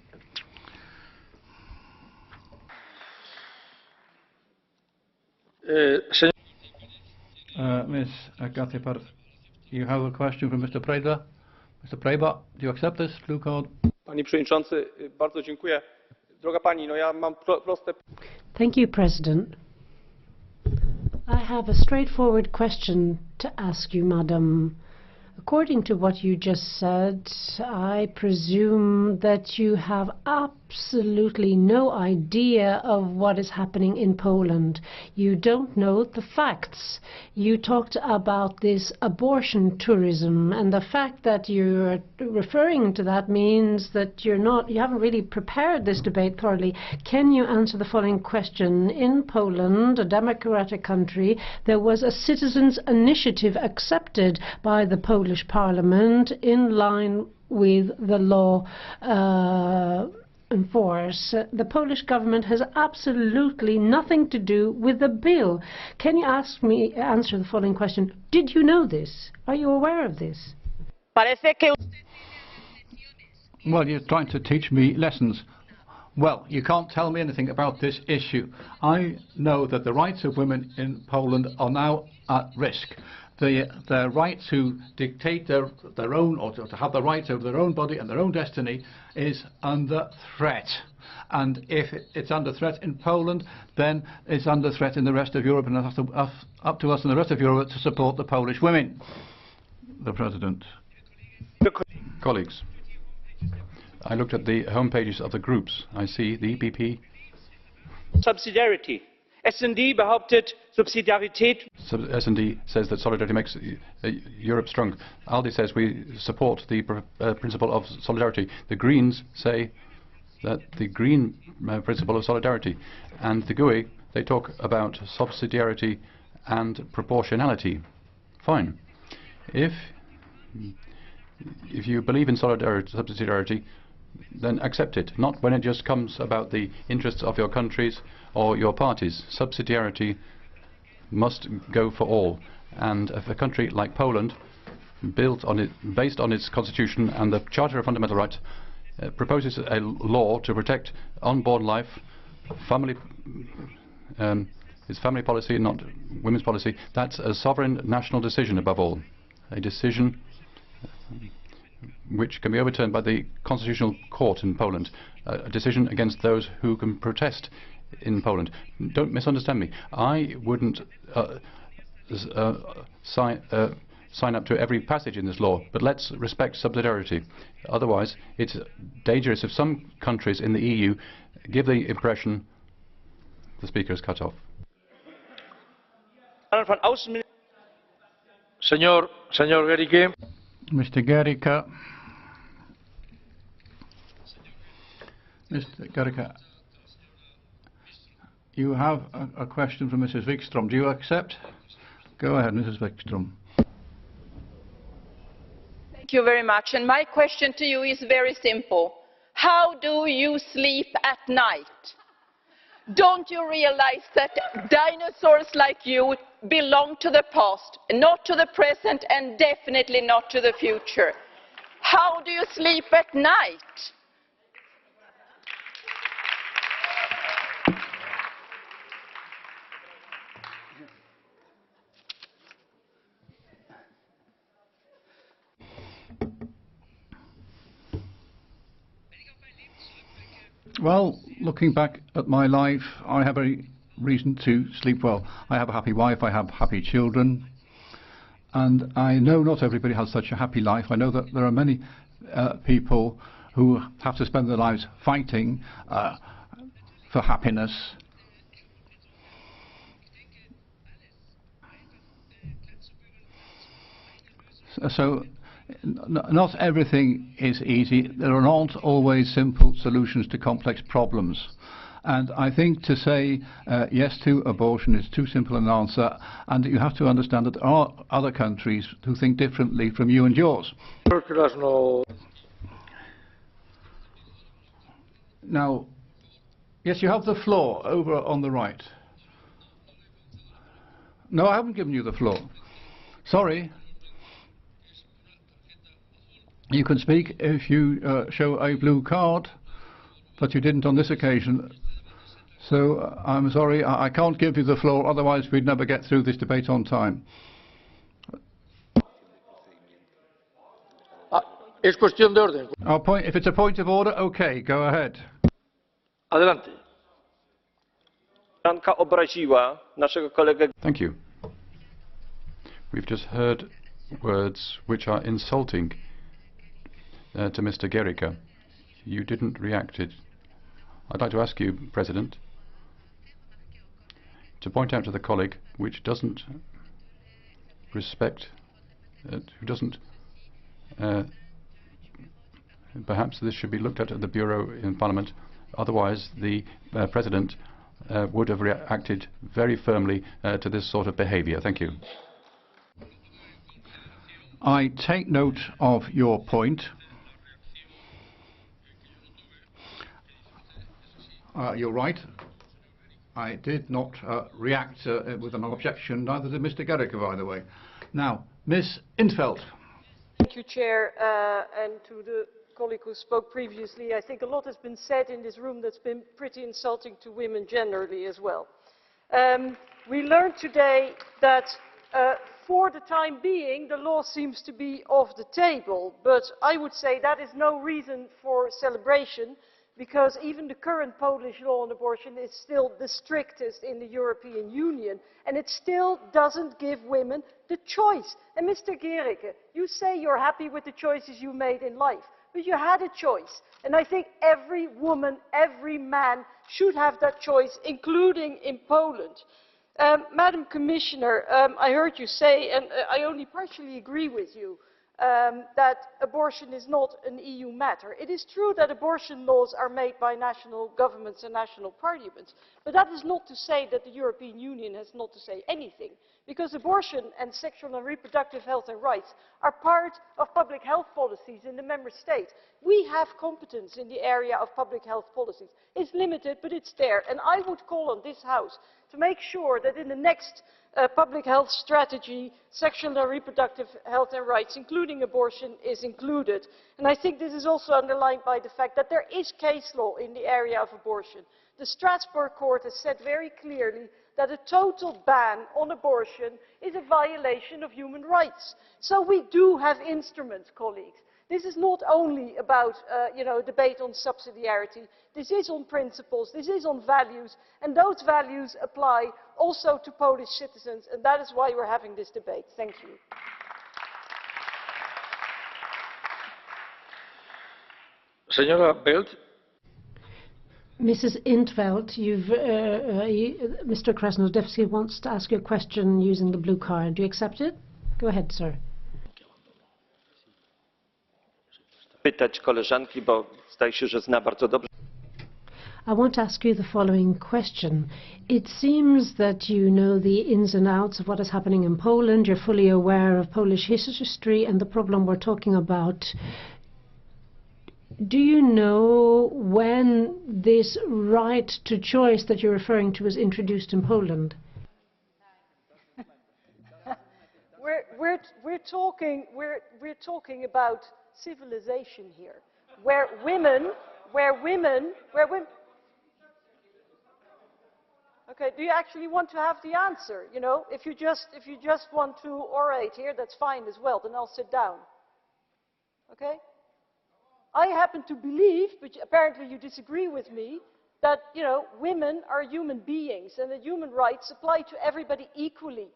Ms. Gatipar, you have a question from Mr. Preda. Mr. Preda, do you accept this blue card? Panie Przewodniczący, bardzo dziękuję. Droga Pani, no ja mam proste... Thank you, President. I have a straightforward question to ask you, Madam. According to what you just said, I presume that you have absolutely no idea of what is happening in Poland. You don't know the facts. You talked about this abortion tourism, and the fact that you're referring to that means that you haven't really prepared this debate thoroughly. Can you answer the following question? In Poland, a democratic country, there was a citizens' initiative accepted by the Polish Parliament in line with the law in force. The Polish government has absolutely nothing to do with the bill. Can you answer the following question? Did you know this? Are you aware of this? Well, you're trying to teach me lessons. Well, you can't tell me anything about this issue. I know that the rights of women in Poland are now at risk. Their right to dictate their own, or to have the rights over their own body and their own destiny, is under threat. And if it's under threat in Poland, then it's under threat in the rest of Europe, and it's up to us and the rest of Europe to support the Polish women. The President. Colleagues, I looked at the home pages of the groups. I see the EPP. Subsidiarity. SD behauptet Subsidiarität. SD says that solidarity makes Europe strong. ALDE says we support the principle of solidarity. The Greens say that the green principle of solidarity. And the GUE, they talk about subsidiarity and proportionality. Fine. If you believe in solidarity, subsidiarity, then accept it, not when it just comes about the interests of your countries or your parties. Subsidiarity must go for all. And if a country like Poland, based on its constitution and the Charter of Fundamental Rights, proposes a law to protect unborn life, it's family policy, not women's policy, that's a sovereign national decision above all. A decision which can be overturned by the Constitutional Court in Poland, a decision against those who can protest in Poland. Don't misunderstand me. I wouldn't sign up to every passage in this law, but let's respect subsidiarity. Otherwise, it's dangerous if some countries in the EU give the impression... The speaker is cut off. Señor GERICKE. Mr. GERICKE. Mr. GERICKE, you have a question from Mrs. WIKSTRÖM. Do you accept? Go ahead, Mrs. WIKSTRÖM. Thank you very much. And my question to you is very simple. How do you sleep at night? Don't you realize that dinosaurs like you belong to the past, not to the present, and definitely not to the future? How do you sleep at night? Well, looking back at my life, I have a reason to sleep well. I have a happy wife, I have happy children, and I know not everybody has such a happy life. I know that there are many people who have to spend their lives fighting for happiness. So not everything is easy. There are not always simple solutions to complex problems. And I think to say yes to abortion is too simple an answer, and you have to understand that there are other countries who think differently from you and yours. Now, yes, you have the floor over on the right. No, I haven't given you the floor. Sorry. You can speak if you show a blue card, but you didn't on this occasion. So I'm sorry, I can't give you the floor, otherwise we'd never get through this debate on time. Es cuestión de orden. If it's a point of order, okay, go ahead. Adelante. Obraziła naszego kolegę. Thank you. We've just heard words which are insulting to Mr. GERICKE. You didn't react. I'd like to ask you, President, to point out to the colleague which doesn't respect, who doesn't, perhaps this should be looked at the Bureau in Parliament, otherwise the President would have reacted very firmly to this sort of behaviour. Thank you. I take note of your point. You're right. I did not react with an objection, neither did Mr. GERICKE, by the way. Now, Ms. in 't Veld. Thank you, Chair, and to the colleague who spoke previously. I think a lot has been said in this room that's been pretty insulting to women generally as well. We learned today that for the time being, the law seems to be off the table, but I would say that is no reason for celebration, because even the current Polish law on abortion is still the strictest in the European Union, and it still doesn't give women the choice. And Mr. GERICKE, you say you're happy with the choices you made in life, but you had a choice, and I think every woman, every man should have that choice, including in Poland. Madam Commissioner, I heard you say, and I only partially agree with you, that abortion is not an EU matter. It is true that abortion laws are made by national governments and national parliaments, but that is not to say that the European Union has not to say anything, because abortion and sexual and reproductive health and rights are part of public health policies in the member states. We have competence in the area of public health policies. It's limited, but it's there, and I would call on this House to make sure that in the next public health strategy, sexual and reproductive health and rights, including abortion, is included. And I think this is also underlined by the fact that there is case law in the area of abortion. The Strasbourg Court has said very clearly that a total ban on abortion is a violation of human rights. So we do have instruments, colleagues. This is not only about a debate on subsidiarity. This is on principles, this is on values, and those values apply also to Polish citizens, and that is why we're having this debate. Thank you. Señora Veld. Mrs. in 't Veld, Mr. Krasnodębski wants to ask you a question using the blue card. Do you accept it? Go ahead, sir. Pytać koleżanki, bo zdaje się, że zna bardzo dobrze. I want to ask you the following question. It seems that you know the ins and outs of what is happening in Poland. You're fully aware of Polish history and the problem we're talking about. Do you know when this right to choice that you're referring to was introduced in Poland? We're talking about civilization here, where women. Okay, do you actually want to have the answer? You know, if you just want to orate here, that's fine as well. Then I'll sit down. Okay? I happen to believe, but apparently you disagree with me, that women are human beings and that human rights apply to everybody equally.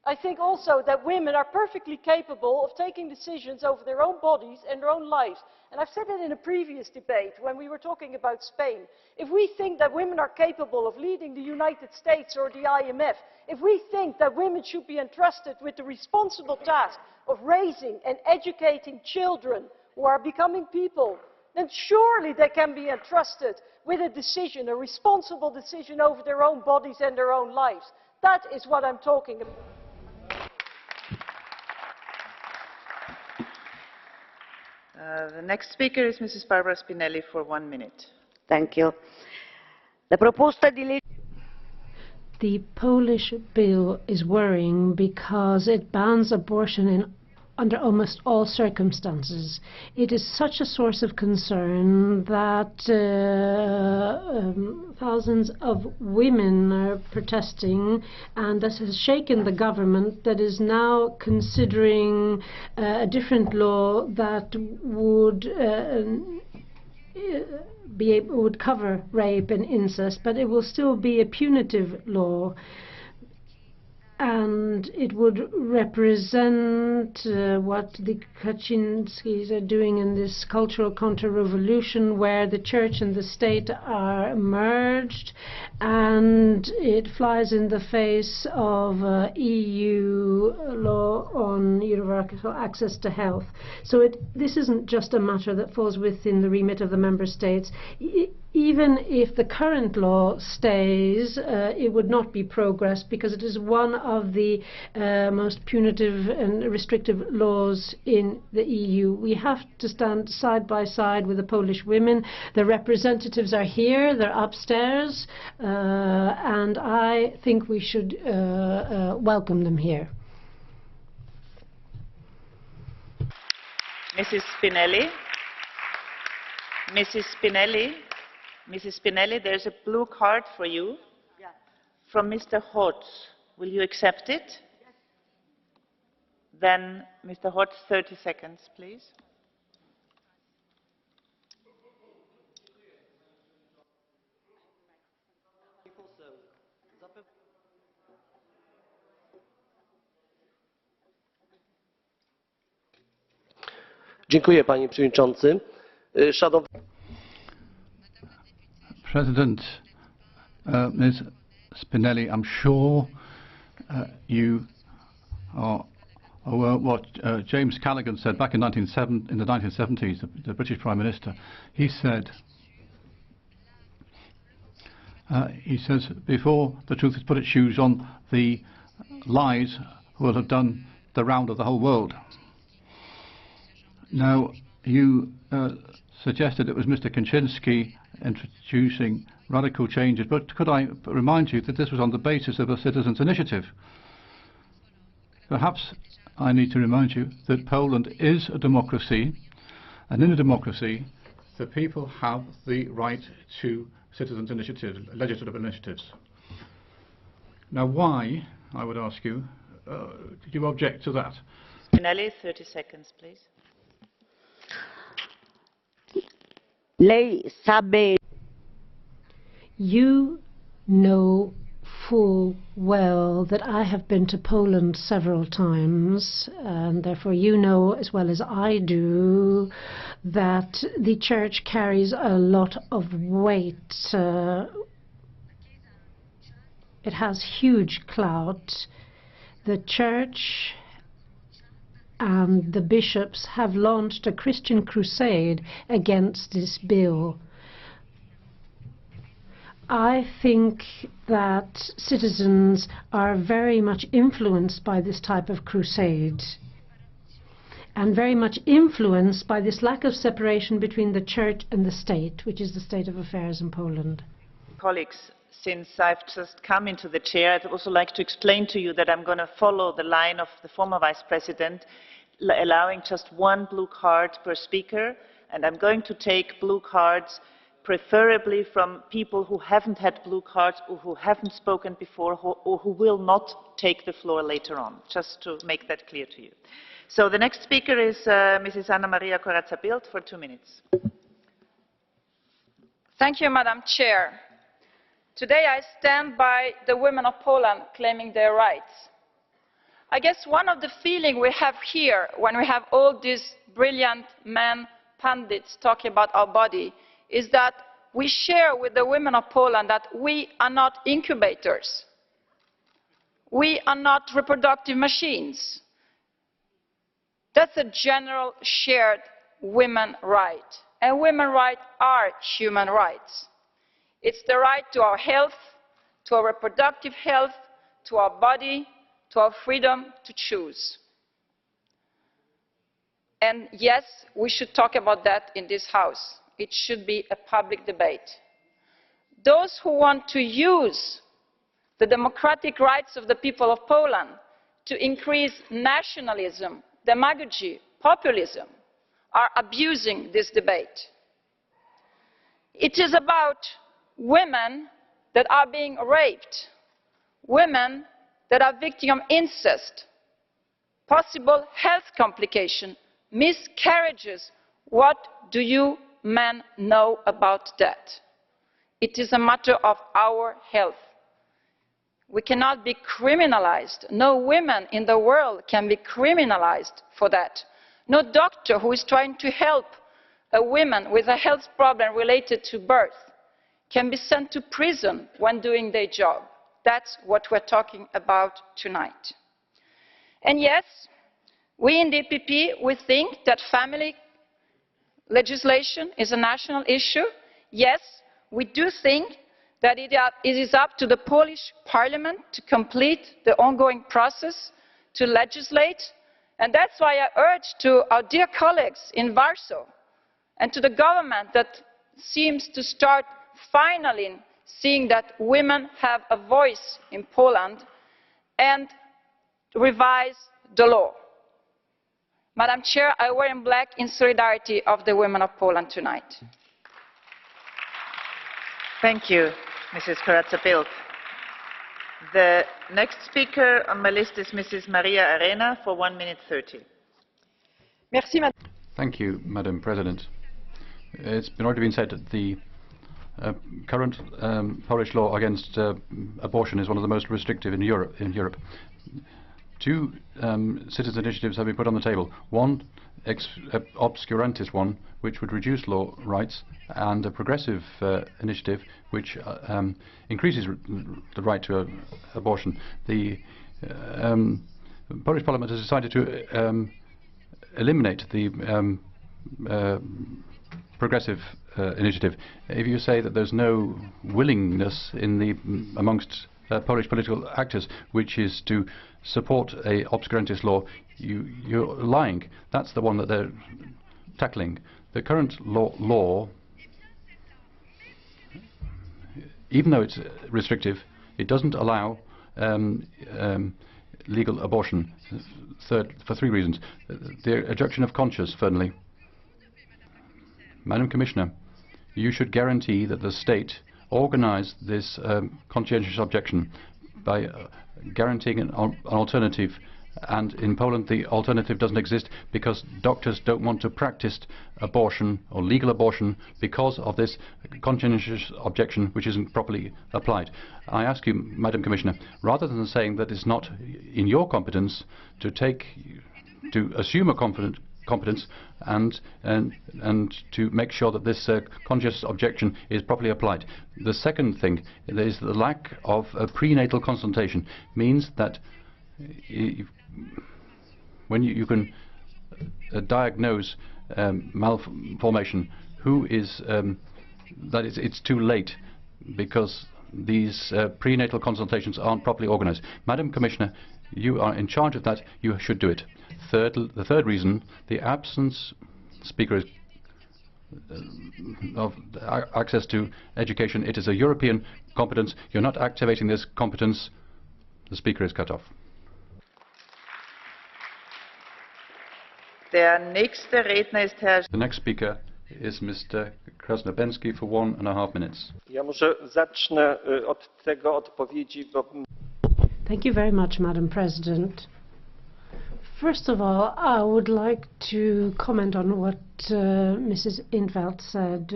I think also that women are perfectly capable of taking decisions over their own bodies and their own lives. And I've said it in a previous debate when we were talking about Spain. If we think that women are capable of leading the United States or the IMF, if we think that women should be entrusted with the responsible task of raising and educating children who are becoming people, then surely they can be entrusted with a decision, a responsible decision over their own bodies and their own lives. That is what I'm talking about. The next speaker is Mrs. Barbara Spinelli for 1 minute. Thank you. La proposta di legge. The Polish bill is worrying because it bans abortion under almost all circumstances. It is such a source of concern that thousands of women are protesting, and this has shaken the government that is now considering a different law that would cover rape and incest, but it will still be a punitive law. And it would represent what the Kaczynskis are doing in this cultural counter-revolution, where the church and the state are merged, and it flies in the face of EU law on universal access to health. So this isn't just a matter that falls within the remit of the member states. Even if the current law stays, it would not be progress, because it is one of the most punitive and restrictive laws in the EU. We have to stand side by side with the Polish women. The representatives are here, they're upstairs, and I think we should welcome them here. Mrs. Spinelli. Mrs. Spinelli. Mrs. Spinelli, there's a blue card for you from Mr. HOC. Will you accept it? Yes. Then, Mr. HOC, 30 seconds, please. Dziękuję, panie przewodniczący. President, Ms. Spinelli, I'm sure you are aware what James Callaghan said back in the 1970s, the British Prime Minister. He says, before the truth is put its shoes on, the lies will have done the round of the whole world. Now, you suggested it was Mr. Kaczynski introducing radical changes, but could I remind you that this was on the basis of a citizens' initiative? Perhaps I need to remind you that Poland is a democracy, and in a democracy the people have the right to citizens' initiatives, legislative initiatives. Now why, I would ask you, did you object to that? Spinelli, 30 seconds, please. You know full well that I have been to Poland several times, and therefore you know as well as I do that the church carries a lot of weight. It has huge clout. The church and the bishops have launched a Christian crusade against this bill. I think that citizens are very much influenced by this type of crusade, and very much influenced by this lack of separation between the church and the state, which is the state of affairs in Poland. Colleagues, since I've just come into the chair, I'd also like to explain to you that I'm going to follow the line of the former Vice President, allowing just one blue card per speaker, and I'm going to take blue cards preferably from people who haven't had blue cards or who haven't spoken before or who will not take the floor later on, just to make that clear to you. So the next speaker is Mrs. Anna Maria Corazza-Bildt for 2 minutes. Thank you, Madam Chair. Today I stand by the women of Poland claiming their rights. I guess one of the feelings we have here when we have all these brilliant men, pundits talking about our body is that we share with the women of Poland that we are not incubators. We are not reproductive machines. That's a general shared women's right. And women's rights are human rights. It's the right to our health, to our reproductive health, to our body, to our freedom to choose. And yes, we should talk about that in this House. It should be a public debate. Those who want to use the democratic rights of the people of Poland to increase nationalism, demagogy, populism, are abusing this debate. It is about women that are being raped, women that are victims of incest, possible health complications, miscarriages. What do you men know about that? It is a matter of our health. We cannot be criminalized. No women in the world can be criminalized for that. No doctor who is trying to help a woman with a health problem related to birth can be sent to prison when doing their job. That's what we're talking about tonight. And yes, we in the EPP, we think that family legislation is a national issue. Yes, we do think that it is up to the Polish Parliament to complete the ongoing process to legislate. And that's why I urge to our dear colleagues in Warsaw and to the government that seems to start finally seeing that women have a voice in Poland and revise the law. Madam Chair, I wear in black in solidarity of the women of Poland tonight. Thank you, Mrs. Corazza-Bildt. The next speaker on my list is Mrs. Maria Arena for 1 minute 30. Thank you, Madam President. It's already been said that the current Polish law against abortion is one of the most restrictive in Europe. Two citizens' initiatives have been put on the table. One, obscurantist one, which would reduce law rights, and a progressive initiative which increases the right to abortion. The Polish Parliament has decided to eliminate the progressive initiative. If you say that there's no willingness amongst Polish political actors which is to support a obscurantist law, you're lying. That's the one that they're tackling. The current law, even though it's restrictive, it doesn't allow legal abortion. For three reasons. The objection of conscience, thirdly. Madam Commissioner, you should guarantee that the state organize this conscientious objection by guaranteeing an alternative. And in Poland, the alternative doesn't exist because doctors don't want to practice abortion or legal abortion because of this conscientious objection which isn't properly applied. I ask you, Madam Commissioner, rather than saying that it's not in your competence to assume a competence and to make sure that this conscientious objection is properly applied. The second thing is the lack of prenatal consultation means that when you can diagnose malformation, it's too late because these prenatal consultations aren't properly organized. Madam Commissioner, you are in charge of that. You should do it. The third reason, the absence, Speaker, is of access to education. It is a European competence. You're not activating this competence. The Speaker is cut off. The next speaker is Mr. Krasnodębski for 1.5 minutes. Ja może zacznę od tego odpowiedzi, bo... Thank you very much, Madam President. First of all, I would like to comment on what Mrs. Intveld said.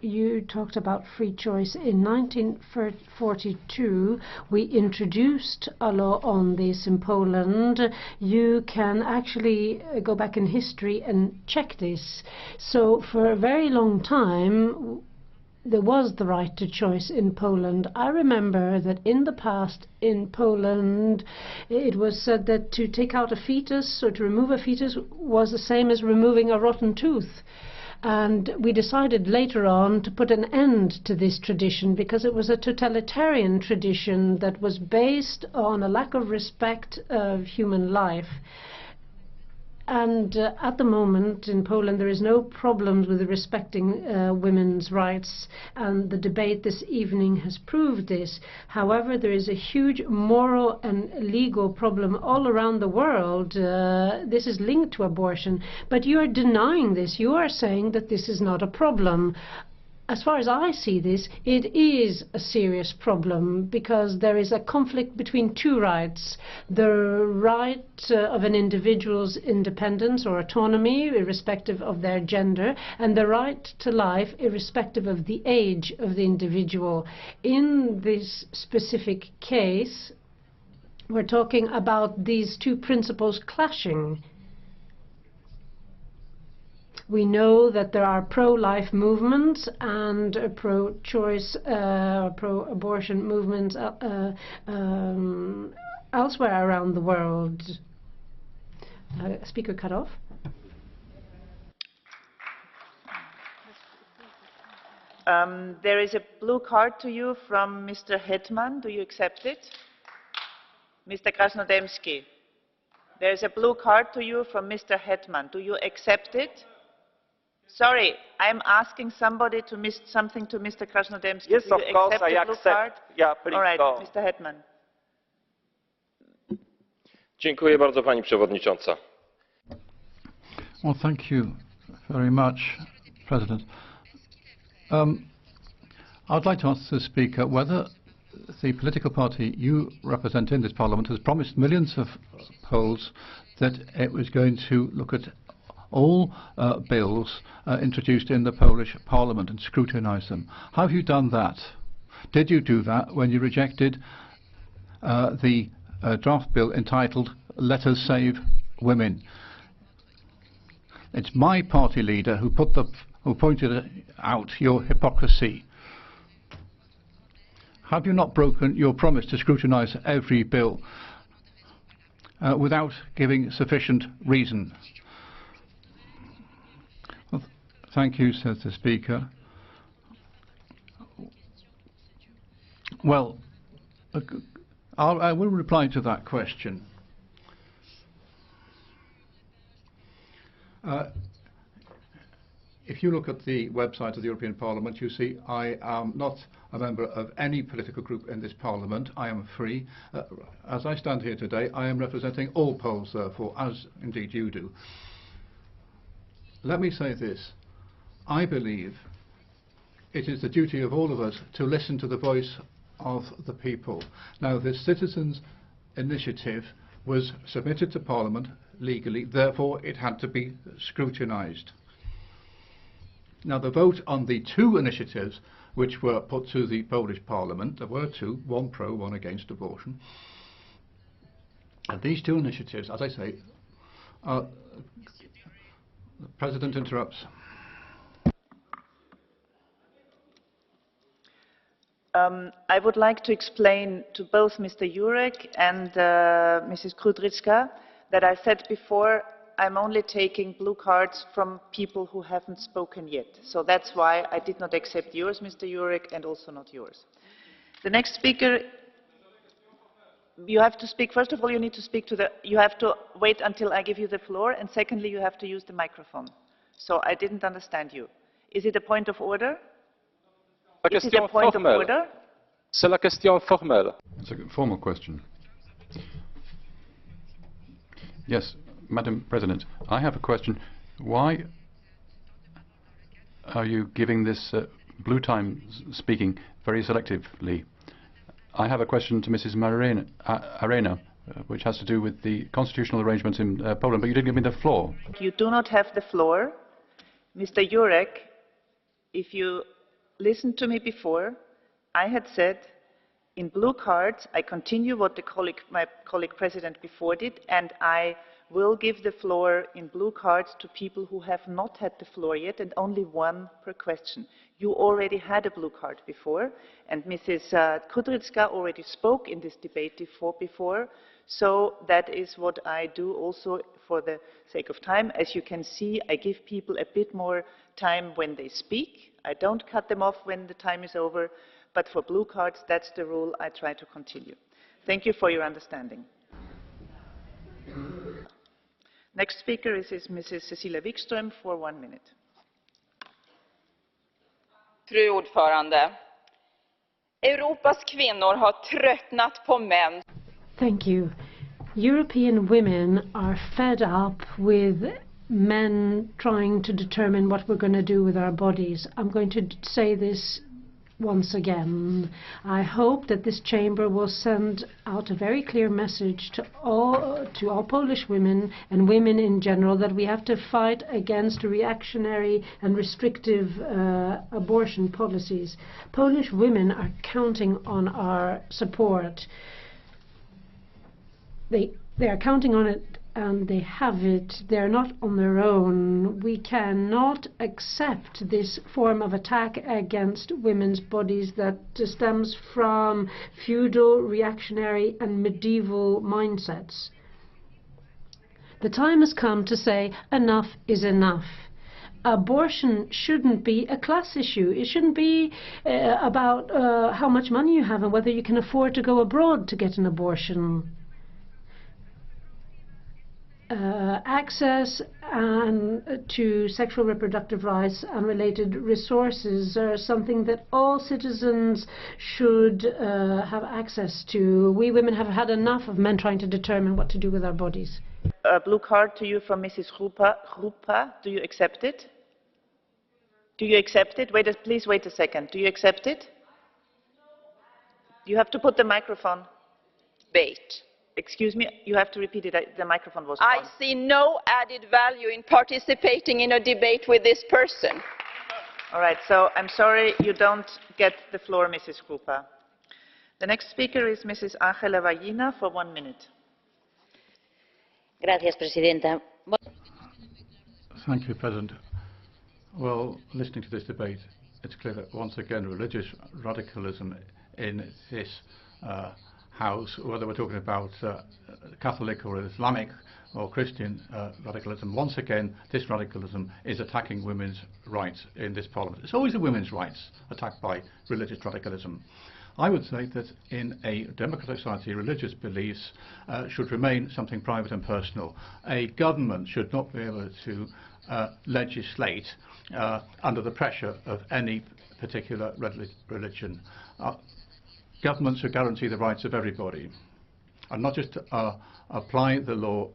You talked about free choice. In 1942, we introduced a law on this in Poland. You can actually go back in history and check this. So for a very long time, there was the right to choice in Poland. I remember that in the past in Poland it was said that to take out a fetus or to remove a fetus was the same as removing a rotten tooth. And we decided later on to put an end to this tradition because it was a totalitarian tradition that was based on a lack of respect of human life. And at the moment in Poland there is no problems with respecting women's rights, and the debate this evening has proved this. However, there is a huge moral and legal problem all around the world. This is linked to abortion, but you are denying this. You are saying that this is not a problem. As far as I see this, it is a serious problem because there is a conflict between two rights. The right of an individual's independence or autonomy, irrespective of their gender, and the right to life, irrespective of the age of the individual. In this specific case, we're talking about these two principles clashing. We know that there are pro-life movements and pro-choice, pro-abortion movements elsewhere around the world. Speaker cut off. There is a blue card to you from Mr. Hetman. Do you accept it? Mr. KRASNODęBSKI. There is a blue card to you from Mr. Hetman. Do you accept it? Sorry, I'm asking somebody to something to Mr. KRASNODęBSKI. Yes, Do of you course, accept I the blue card? accept. Yeah, please All right, go. Mr. Hetman. Dziękuję bardzo, pani przewodnicząca. Well, thank you very much, President. I'd like to ask the Speaker whether the political party you represent in this Parliament has promised millions of Poles that it was going to look at all bills introduced in the Polish Parliament and scrutinise them. Have you done that? Did you do that when you rejected the draft bill entitled Let Us Save Women? It's my party leader who pointed out your hypocrisy. Have you not broken your promise to scrutinise every bill without giving sufficient reason? Well, thank you, says the Speaker. Well, I will reply to that question. If you look at the website of the European Parliament, you see I am not a member of any political group in this Parliament. I am free. As I stand here today, I am representing all Poles, therefore, as indeed you do. Let me say this. I believe it is the duty of all of us to listen to the voice of the people. Now, this citizens' initiative was submitted to Parliament legally, therefore it had to be scrutinised. Now, the vote on the two initiatives which were put to the Polish Parliament, there were two, one pro, one against abortion. And these two initiatives, as I say, the President interrupts. I would like to explain to both Mr. Jurek and Mrs. Kudrycka that I said before I'm only taking blue cards from people who haven't spoken yet. So that's why I did not accept yours, Mr. Jurek, and also not yours. The next speaker, you have to speak, first of all, you need to speak to you have to wait until I give you the floor, and secondly, you have to use the microphone. So I didn't understand you. Is it a point of order? Is it a point of order? C'est la question formelle. It's a formal question. Yes. Madam President, I have a question. Why are you giving this blue time speaking very selectively? I have a question to Mrs. Arena. which has to do with the constitutional arrangements in Poland, but you didn't give me the floor. You do not have the floor. Mr. Jurek, if you listened to me before, I had said in blue cards, I continue what my colleague president before did, and I will give the floor in blue cards to people who have not had the floor yet, and only one per question. You already had a blue card before, and Mrs. Kudrycka already spoke in this debate before, so that is what I do also for the sake of time. As you can see, I give people a bit more time when they speak. I don't cut them off when the time is over, but for blue cards, that's the rule I try to continue. Thank you for your understanding. Next speaker is Mrs. Cecilia WIKSTRÖM for 1 minute. Fru ordförande, Europas kvinnor har tröttnat på män. Thank you. European women are fed up with men trying to determine what we're going to do with our bodies. I'm going to say this once again. I hope that this chamber will send out a very clear message to all Polish women and women in general that we have to fight against reactionary and restrictive abortion policies. Polish women are counting on our support. They are counting on it, and they have it. They're not on their own. We cannot accept this form of attack against women's bodies that stems from feudal, reactionary and medieval mindsets. The time has come to say enough is enough. Abortion shouldn't be a class issue. It shouldn't be about how much money you have and whether you can afford to go abroad to get an abortion. Access to sexual reproductive rights and related resources are something that all citizens should have access to. We women have had enough of men trying to determine what to do with our bodies. A blue card to you from Mrs. Rupa. Do you accept it? Do you accept it? Please wait a second. Do you accept it? You have to put the microphone. Debate. Excuse me, you have to repeat it. The microphone was I on. see no added value in participating in a debate with this person. All right, so I'm sorry you don't get the floor, Mrs. Rupa. The next speaker is Mrs. Angela Vallina for 1 minute. Gracias, Presidenta. Thank you, President. Well, listening to this debate, it's clear that once again religious radicalism in this House, whether we're talking about Catholic or Islamic or Christian radicalism, once again this radicalism is attacking women's rights in this Parliament. It's always the women's rights attacked by religious radicalism. I would say that in a democratic society, religious beliefs should remain something private and personal. A government should not be able to legislate under the pressure of any particular religion. Governments should guarantee the rights of everybody and not just apply the law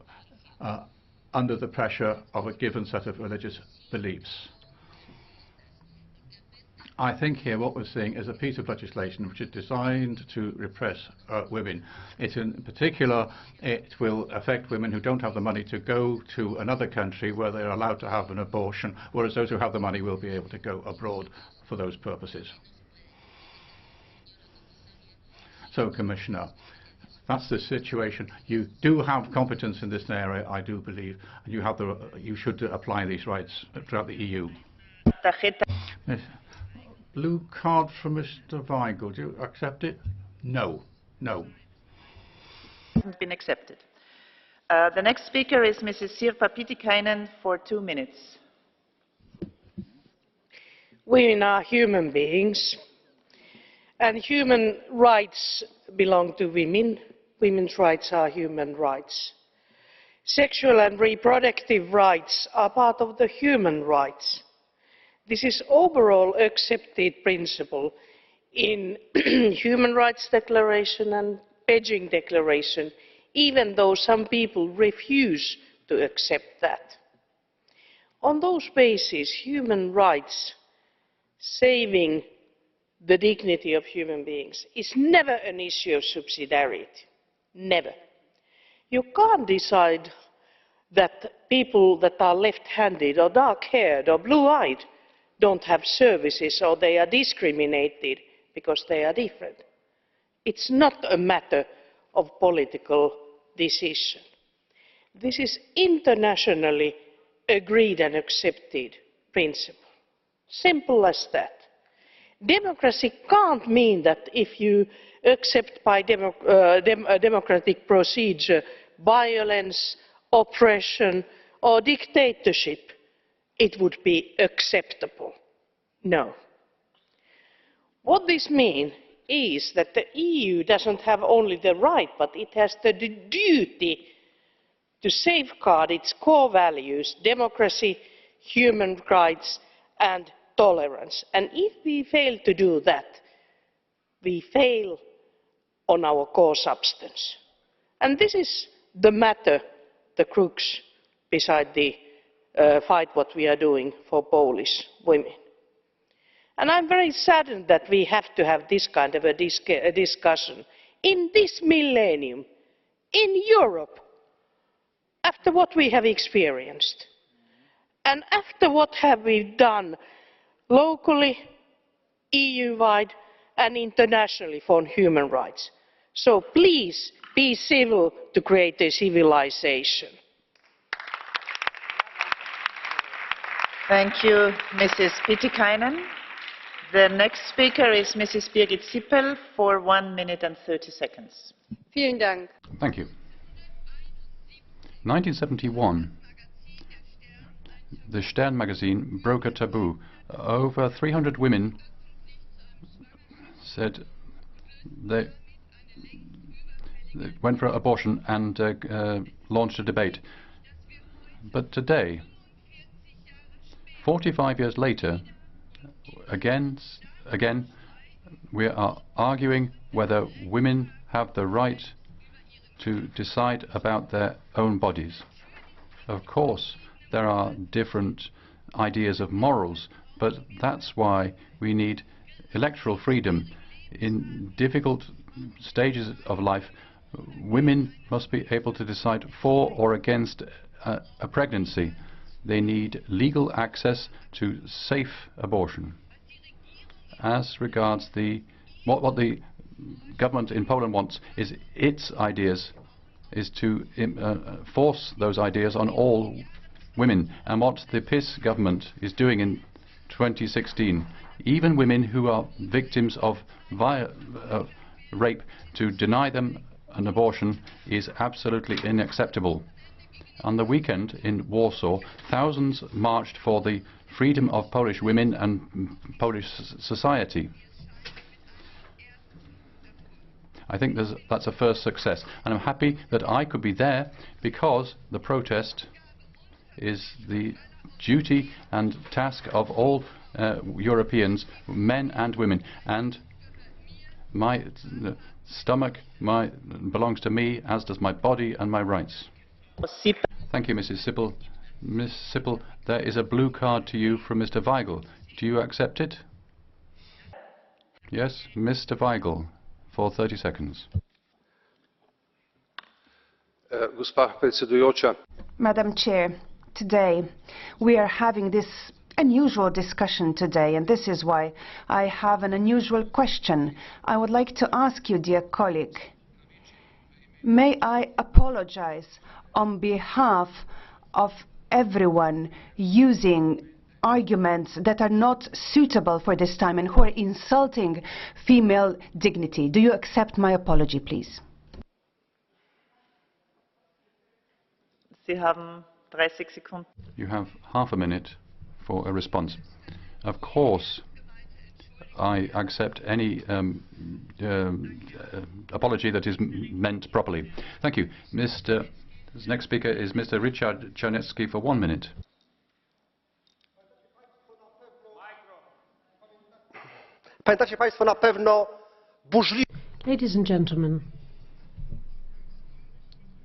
under the pressure of a given set of religious beliefs. I think here what we're seeing is a piece of legislation which is designed to repress women. In particular, it will affect women who don't have the money to go to another country where they're allowed to have an abortion, whereas those who have the money will be able to go abroad for those purposes. So, Commissioner, that's the situation. You do have competence in this area, I do believe, and you should apply these rights throughout the EU. Yes. Blue card from Mr. Weigel. Do you accept it? No. No. Hasn't been accepted. The next speaker is Mrs. Sirpa Pietikäinen for 2 minutes. Women are human beings. And human rights belong to women. Women's rights are human rights. Sexual and reproductive rights are part of the human rights. This is overall accepted principle in Human Rights Declaration and Beijing Declaration, even though some people refuse to accept that. On those bases, human rights, saving the dignity of human beings, is never an issue of subsidiarity. Never. You can't decide that people that are left-handed or dark-haired or blue-eyed don't have services or they are discriminated because they are different. It's not a matter of political decision. This is internationally agreed and accepted principle. Simple as that. Democracy can't mean that if you accept by democratic procedure violence, oppression or dictatorship, it would be acceptable. No. What this means is that the EU doesn't have only the right, but it has the duty to safeguard its core values, democracy, human rights and tolerance. And if we fail to do that, we fail on our core substance. And this is the matter, the crux beside the fight what we are doing for Polish women. And I'm very saddened that we have to have this kind of a discussion in this millennium, in Europe, after what we have experienced. And after what have we done locally, EU-wide and internationally for human rights. So please be civil to create a civilization. Thank you, Mrs. Pietikäinen. The next speaker is Mrs. Birgit Sippel for 1 minute and 30 seconds. Vielen Dank. Thank you. 1971, the Stern magazine broke a taboo. Over 300 women said they went for abortion and launched a debate. But today, 45 years later, again, we are arguing whether women have the right to decide about their own bodies. Of course, there are different ideas of morals, but that's why we need electoral freedom. In difficult stages of life, women must be able to decide for or against a pregnancy. They need legal access to safe abortion. As regards what the government in Poland wants is its ideas is to force those ideas on all women. And what the PiS government is doing in 2016, even women who are victims of rape, to deny them an abortion is absolutely unacceptable. On the weekend in Warsaw, thousands marched for the freedom of Polish women and Polish society. I think that's a first success, and I'm happy that I could be there because the protest is the duty and task of all Europeans, men and women, and my stomach belongs to me, as does my body and my rights. Thank you, Mrs. Sippel. Ms. Sippel, there is a blue card to you from Mr. Weigel. Do you accept it? Yes, Mr. Weigel, for 30 seconds. Madam Chair, today we are having this unusual discussion today, and this is why I have an unusual question. I would like to ask you, dear colleague, may I apologize on behalf of everyone using arguments that are not suitable for this time and who are insulting female dignity. Do you accept my apology, please? Sie haben 30 Sekunden. You have half a minute for a response. Of course, I accept any apology that is meant properly. Thank you. The next speaker is Mr. Richard Czarnecki for 1 minute. Pamiętacie Państwo na pewno burzliwe. Ladies and gentlemen,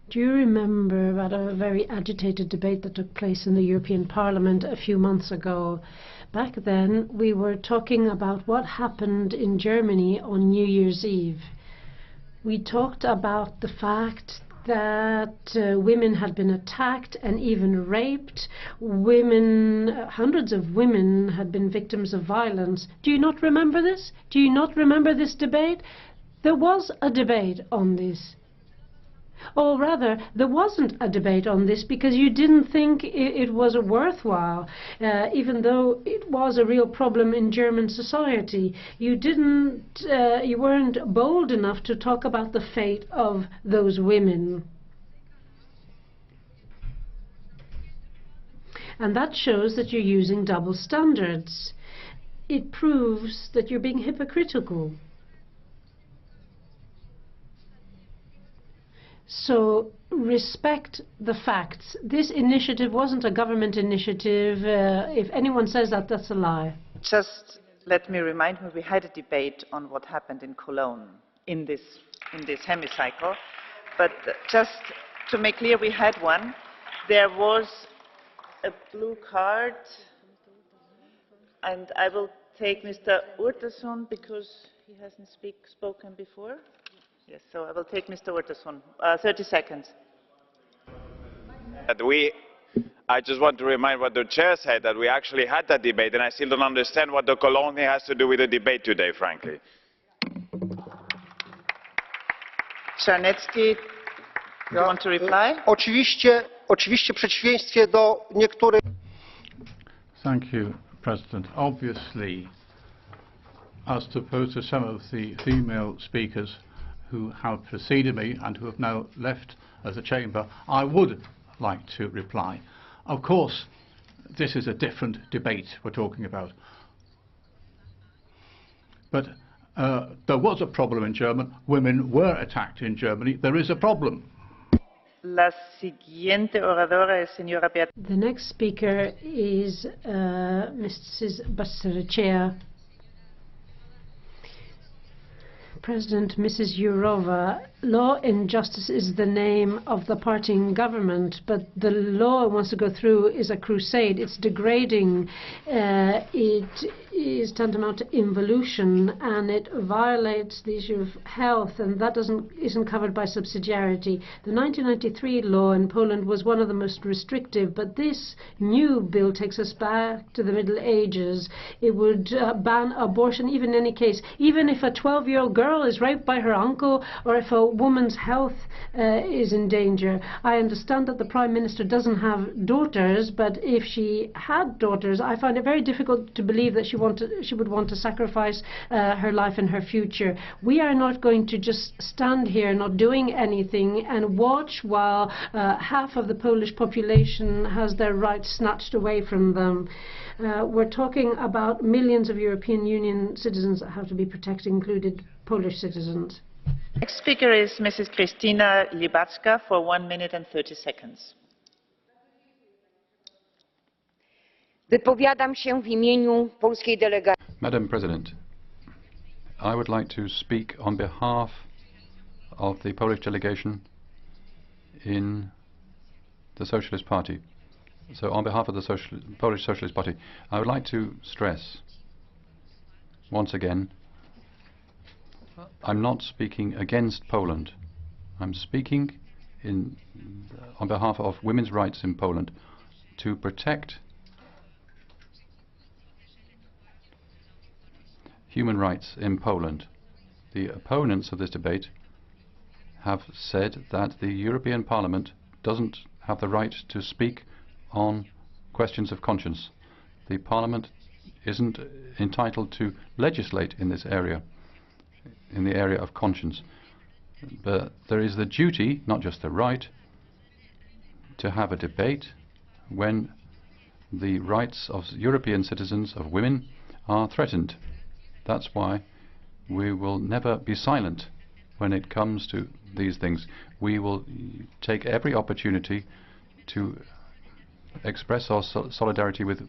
do you remember about a very agitated debate that took place in the European Parliament a few months ago? Back then, we were talking about what happened in Germany on New Year's Eve. We talked about the fact that women had been attacked and even raped. Women, hundreds of women had been victims of violence. Do you not remember this? Do you not remember this debate? There was a debate on this. Or rather, there wasn't a debate on this because you didn't think it was worthwhile, even though it was a real problem in German society. You weren't bold enough to talk about the fate of those women. And that shows that you're using double standards. It proves that you're being hypocritical. So respect the facts. This initiative wasn't a government initiative. If anyone says that, that's a lie. Just let me remind you, we had a debate on what happened in Cologne in this hemicycle. But just to make clear, we had one. There was a blue card, and I will take Mr. Urtasun because he hasn't spoken before. Yes, so I will take Mr. Urtasun. 30 seconds. I just want to remind what the chair said, that we actually had that debate, and I still don't understand what the Cologne thing has to do with the debate today, frankly. Czarnecki, you want to reply? Oczywiście w przeciwieństwie do niektórych... Thank you, President. Obviously, as opposed to some of the female speakers who have preceded me and who have now left the chamber, I would like to reply. Of course, this is a different debate we're talking about. But there was a problem in Germany. Women were attacked in Germany. There is a problem. La siguiente oradora es señora Beata. The next speaker is Mrs. Basarechea. President, Mrs. Jourová, Law and Justice is the name of the party in government, but the law it wants to go through is a crusade. It's degrading. It is tantamount to involution, and it violates the issue of health, and that isn't covered by subsidiarity. The 1993 law in Poland was one of the most restrictive, but this new bill takes us back to the Middle Ages. It would ban abortion even in any case, even if a 12-year-old girl is raped by her uncle, or if a woman's health is in danger. I understand that the Prime Minister doesn't have daughters, but if she had daughters, I find it very difficult to believe that she would want to sacrifice her life and her future. We are not going to just stand here not doing anything and watch while half of the Polish population has their rights snatched away from them. We're talking about millions of European Union citizens that have to be protected, included Polish citizens. Next speaker is Mrs. Krystyna Libacka for 1 minute and 30 seconds. Wypowiadam się w imieniu polskiej delegacji. Madam President, I would like to speak on behalf of the Polish delegation in the Socialist Party. So on behalf of the Polish Socialist Party, I would like to stress once again, I'm not speaking against Poland. I'm speaking on behalf of women's rights in Poland to protect human rights in Poland. The opponents of this debate have said that the European Parliament doesn't have the right to speak on questions of conscience. The Parliament isn't entitled to legislate in this area, in the area of conscience. But there is the duty, not just the right, to have a debate when the rights of European citizens, of women, are threatened. That's why we will never be silent when it comes to these things. We will take every opportunity to express our solidarity with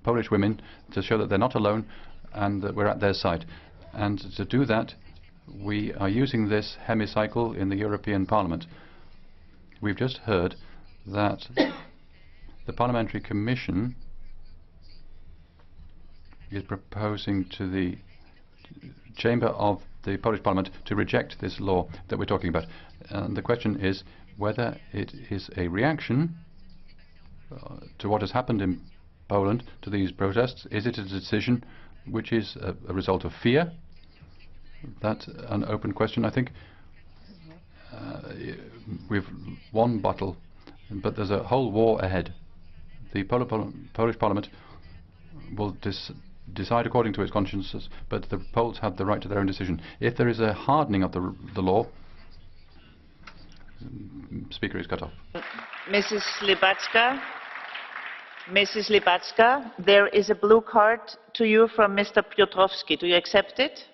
Polish women, to show that they're not alone and that we're at their side. And to do that, we are using this hemicycle in the European Parliament. We've just heard that the Parliamentary Commission is proposing to the Chamber of the Polish Parliament to reject this law that we're talking about. And the question is whether it is a reaction to what has happened in Poland, to these protests. Is it a decision which is a result of fear? That's an open question, I think. We've one battle, but there's a whole war ahead. The Polish Parliament will decide according to its consciences, but the Poles have the right to their own decision. If there is a hardening of the law, speaker is cut off. Mrs. Libacka, there is a blue card to you from Mr. Piotrowski. Do you accept it?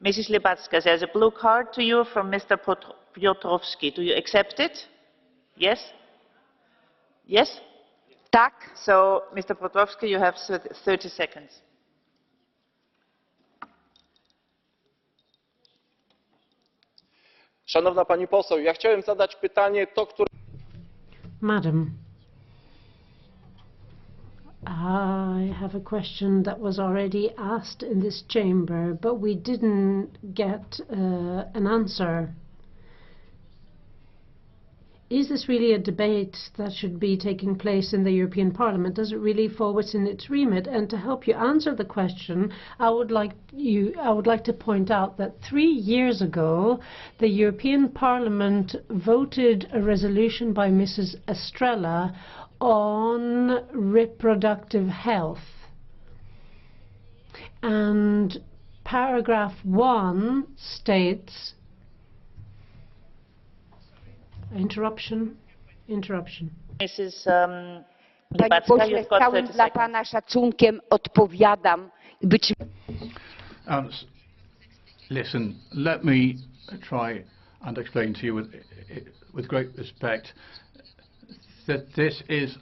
Mrs. Libacka, there's a blue card to you from Mr. Piotrowski. Do you accept it? Yes? Yes? Tak. So, Mr. Piotrowski, you have 30 seconds. Szanowna pani poseł, ja chciałem zadać pytanie, które... Madam, I have a question that was already asked in this chamber, but we didn't get an answer. Is this really a debate that should be taking place in the European Parliament? Does it really fall within its remit? And to help you answer the question, I would like to point out that 3 years ago, the European Parliament voted a resolution by Mrs. Estrela on reproductive health. And paragraph 1 states... Interruption. Mrs. Panie pośle, z całym dla pana szacunkiem odpowiadam. Listen, let me try and explain to you with great respect that this is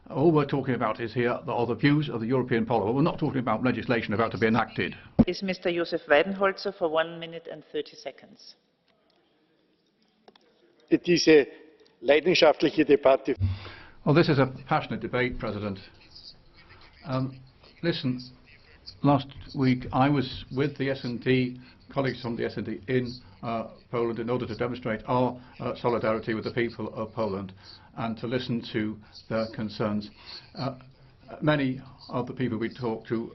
all we're talking about is here are the views of the European Parliament. We're not talking about legislation about to be enacted. Is Mr. Josef Weidenholzer for 1 minute and 30 seconds. Diese leidenschaftliche Debatte. Well, this is a passionate debate, President. Listen, last week I was with the S&D, colleagues from the S&D in Poland in order to demonstrate our solidarity with the people of Poland and to listen to their concerns. Many of the people we talked to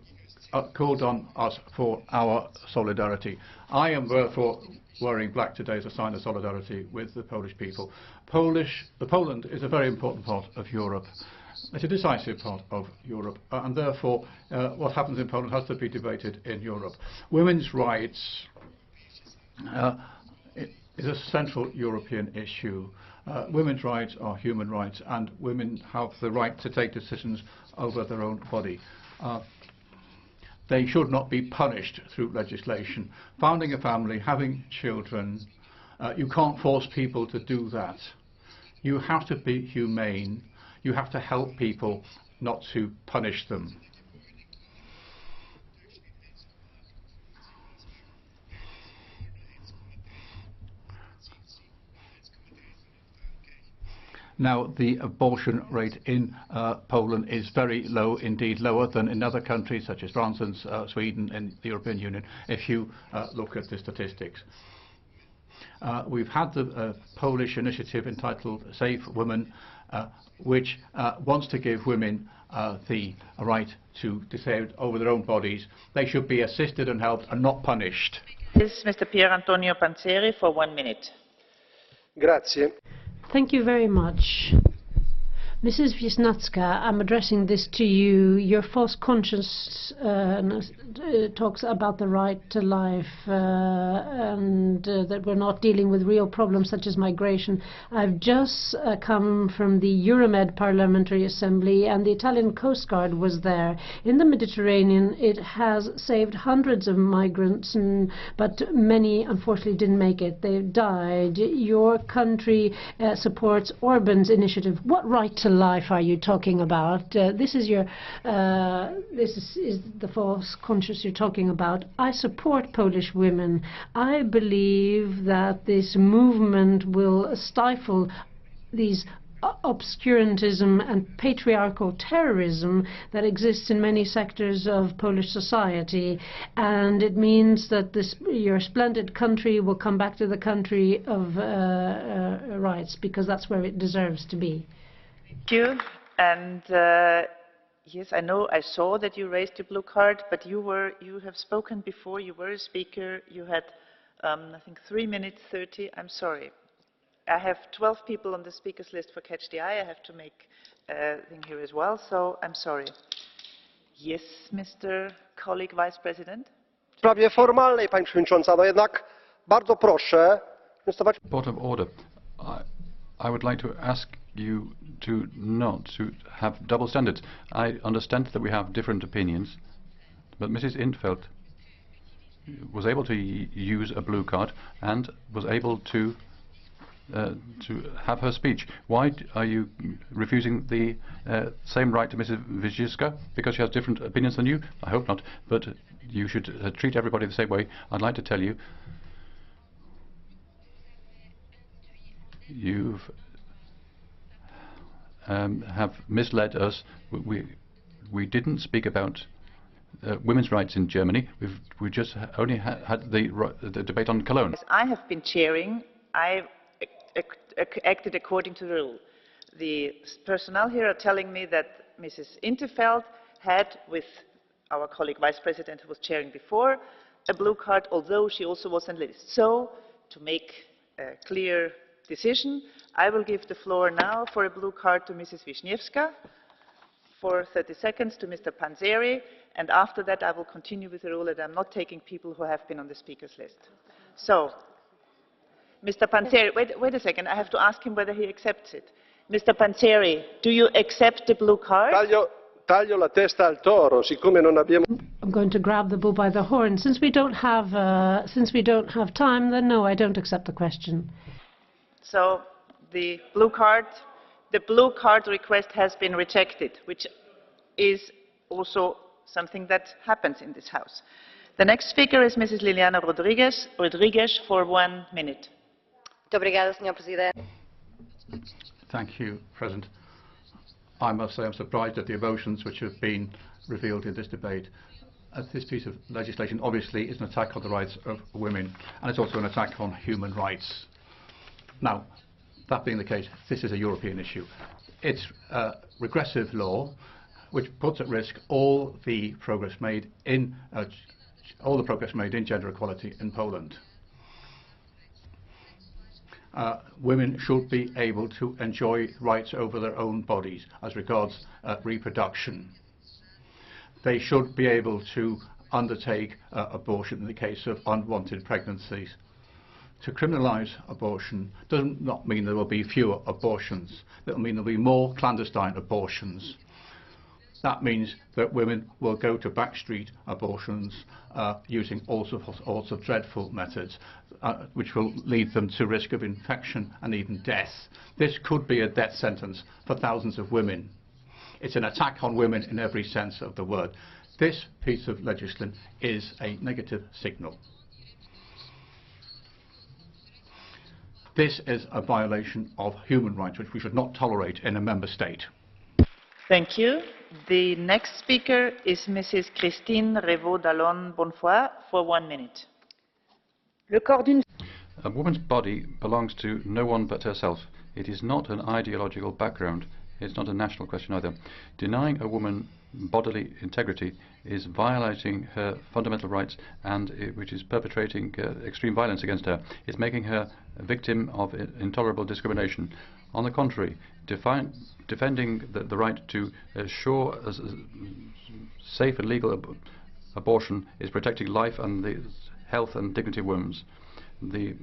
called on us for our solidarity. I am therefore wearing black today as a sign of solidarity with the Polish people. Poland is a very important part of Europe. It's a decisive part of Europe, and therefore what happens in Poland has to be debated in Europe. Women's rights is a central European issue. Women's rights are human rights, and women have the right to take decisions over their own body. They should not be punished through legislation. Founding a family, having children, you can't force people to do that. You have to be humane. You have to help people, not to punish them. Now, the abortion rate in Poland is very low, indeed lower than in other countries such as France and Sweden and the European Union, if you look at the statistics. We've had the Polish initiative entitled Save Women, which wants to give women the right to decide over their own bodies. They should be assisted and helped and not punished. This is Mr. Pier Antonio Panzeri for 1 minute. Grazie. Thank you very much. Mrs. Wisniewska, I'm addressing this to you. Your false conscience talks about the right to life and that we're not dealing with real problems such as migration. I've just come from the Euromed Parliamentary Assembly, and the Italian Coast Guard was there. In the Mediterranean, it has saved hundreds of migrants, but many unfortunately didn't make it. They died. Your country supports Orban's initiative. What right to life are you talking about? This is the false conscience you're talking about. I support Polish women. I believe that this movement will stifle these obscurantism and patriarchal terrorism that exists in many sectors of Polish society, and it means that your splendid country will come back to the country of rights, because that's where it deserves to be. Thank you. And yes, I saw that you raised your blue card, but you have spoken before. You were a speaker. You had, I think, 3 minutes 30. I'm sorry. I have 12 people on the speakers list for Catch the Eye. I have to make a thing here as well, so I'm sorry. Yes, Mr. Colleague Vice President. W sprawie formalnej, Pani Przewodnicząca, no jednak bardzo proszę. Point of order. I would like to ask you not to have double standards. I understand that we have different opinions, but Mrs. Intveld was able to use a blue card and was able to have her speech. Why are you refusing the same right to Mrs. WIŚNIEWSKA? Because she has different opinions than you? I hope not, but you should treat everybody the same way. I'd like to tell you, you've have misled us. We didn't speak about women's rights in Germany. We just only had the debate on Cologne. As I have been chairing, I acted according to the rule. The personnel here are telling me that Mrs. Intveld had, with our colleague Vice President who was chairing before, a blue card, although she also was on the list. So, to make a clear decision, I will give the floor now for a blue card to Mrs. WIŚNIEWSKA, for 30 seconds to Mr. Panzeri, and after that I will continue with the rule that I'm not taking people who have been on the speakers list. So, Mr. Panzeri, wait a second, I have to ask him whether he accepts it. Mr. Panzeri, do you accept the blue card? Taglio la testa al toro, siccome non abbiamo... I'm going to grab the bull by the horn. Since we don't have time, then no, I don't accept the question. So the blue card request has been rejected, which is also something that happens in this House. The next speaker is Mrs. Liliana Rodriguez for 1 minute. Thank you, President. I must say I'm surprised at the emotions which have been revealed in this debate. This piece of legislation obviously is an attack on the rights of women, and it's also an attack on human rights. Now, that being the case, this is a European issue. It's a regressive law which puts at risk all the progress made in gender equality in Poland. Women should be able to enjoy rights over their own bodies as regards reproduction. They should be able to undertake abortion in the case of unwanted pregnancies. To criminalise abortion does not mean there will be fewer abortions. It will mean there will be more clandestine abortions. That means that women will go to backstreet abortions using all sorts of dreadful methods, which will lead them to risk of infection and even death. This could be a death sentence for thousands of women. It's an attack on women in every sense of the word. This piece of legislation is a negative signal. This is a violation of human rights, which we should not tolerate in a member state. Thank you. The next speaker is Mrs. Christine Revaud-Dallon-Bonnefoy for 1 minute. A woman's body belongs to no one but herself. It is not an ideological background. It's not a national question either. Denying a woman bodily integrity is violating her fundamental rights, and which is perpetrating extreme violence against her. It's making her a victim of intolerable discrimination. On the contrary, defending the right to assure a safe and legal abortion is protecting life and the health and dignity of women. The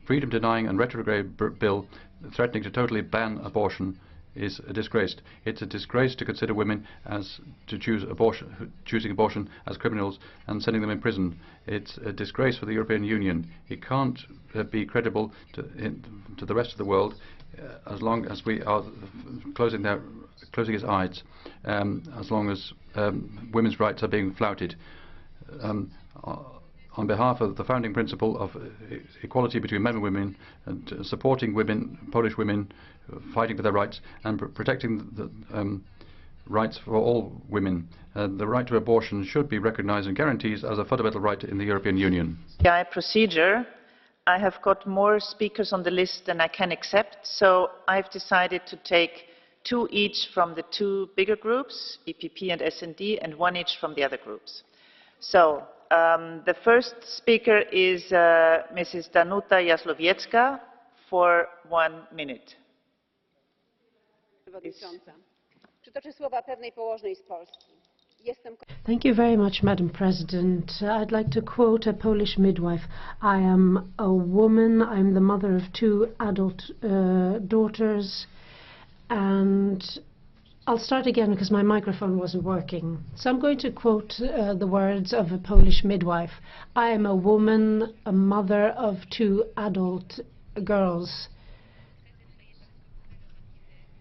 freedom-denying and retrograde bill threatening to totally ban abortion is a disgrace. It's a disgrace to consider women as choosing abortion as criminals and sending them in prison. It's a disgrace for the European Union. It can't be credible to the rest of the world as long as we are closing its eyes, as long as women's rights are being flouted. on behalf of the founding principle of equality between men and women, and supporting women, Polish women, fighting for their rights and protecting the rights for all women. The right to abortion should be recognized and guaranteed as a fundamental right in the European Union. Procedure. I have got more speakers on the list than I can accept, so I've decided to take 2 each from the 2 bigger groups, EPP and SD, and 1 each from the other groups. So, the first speaker is Mrs. Danuta Jazlowiecka for 1 minute. Thank you very much, Madam President. I'd like to quote a Polish midwife. I am a woman, I'm the mother of 2 adult daughters, and I'll start again because my microphone wasn't working. So I'm going to quote the words of a Polish midwife. I am a woman, a mother of 2 adult girls.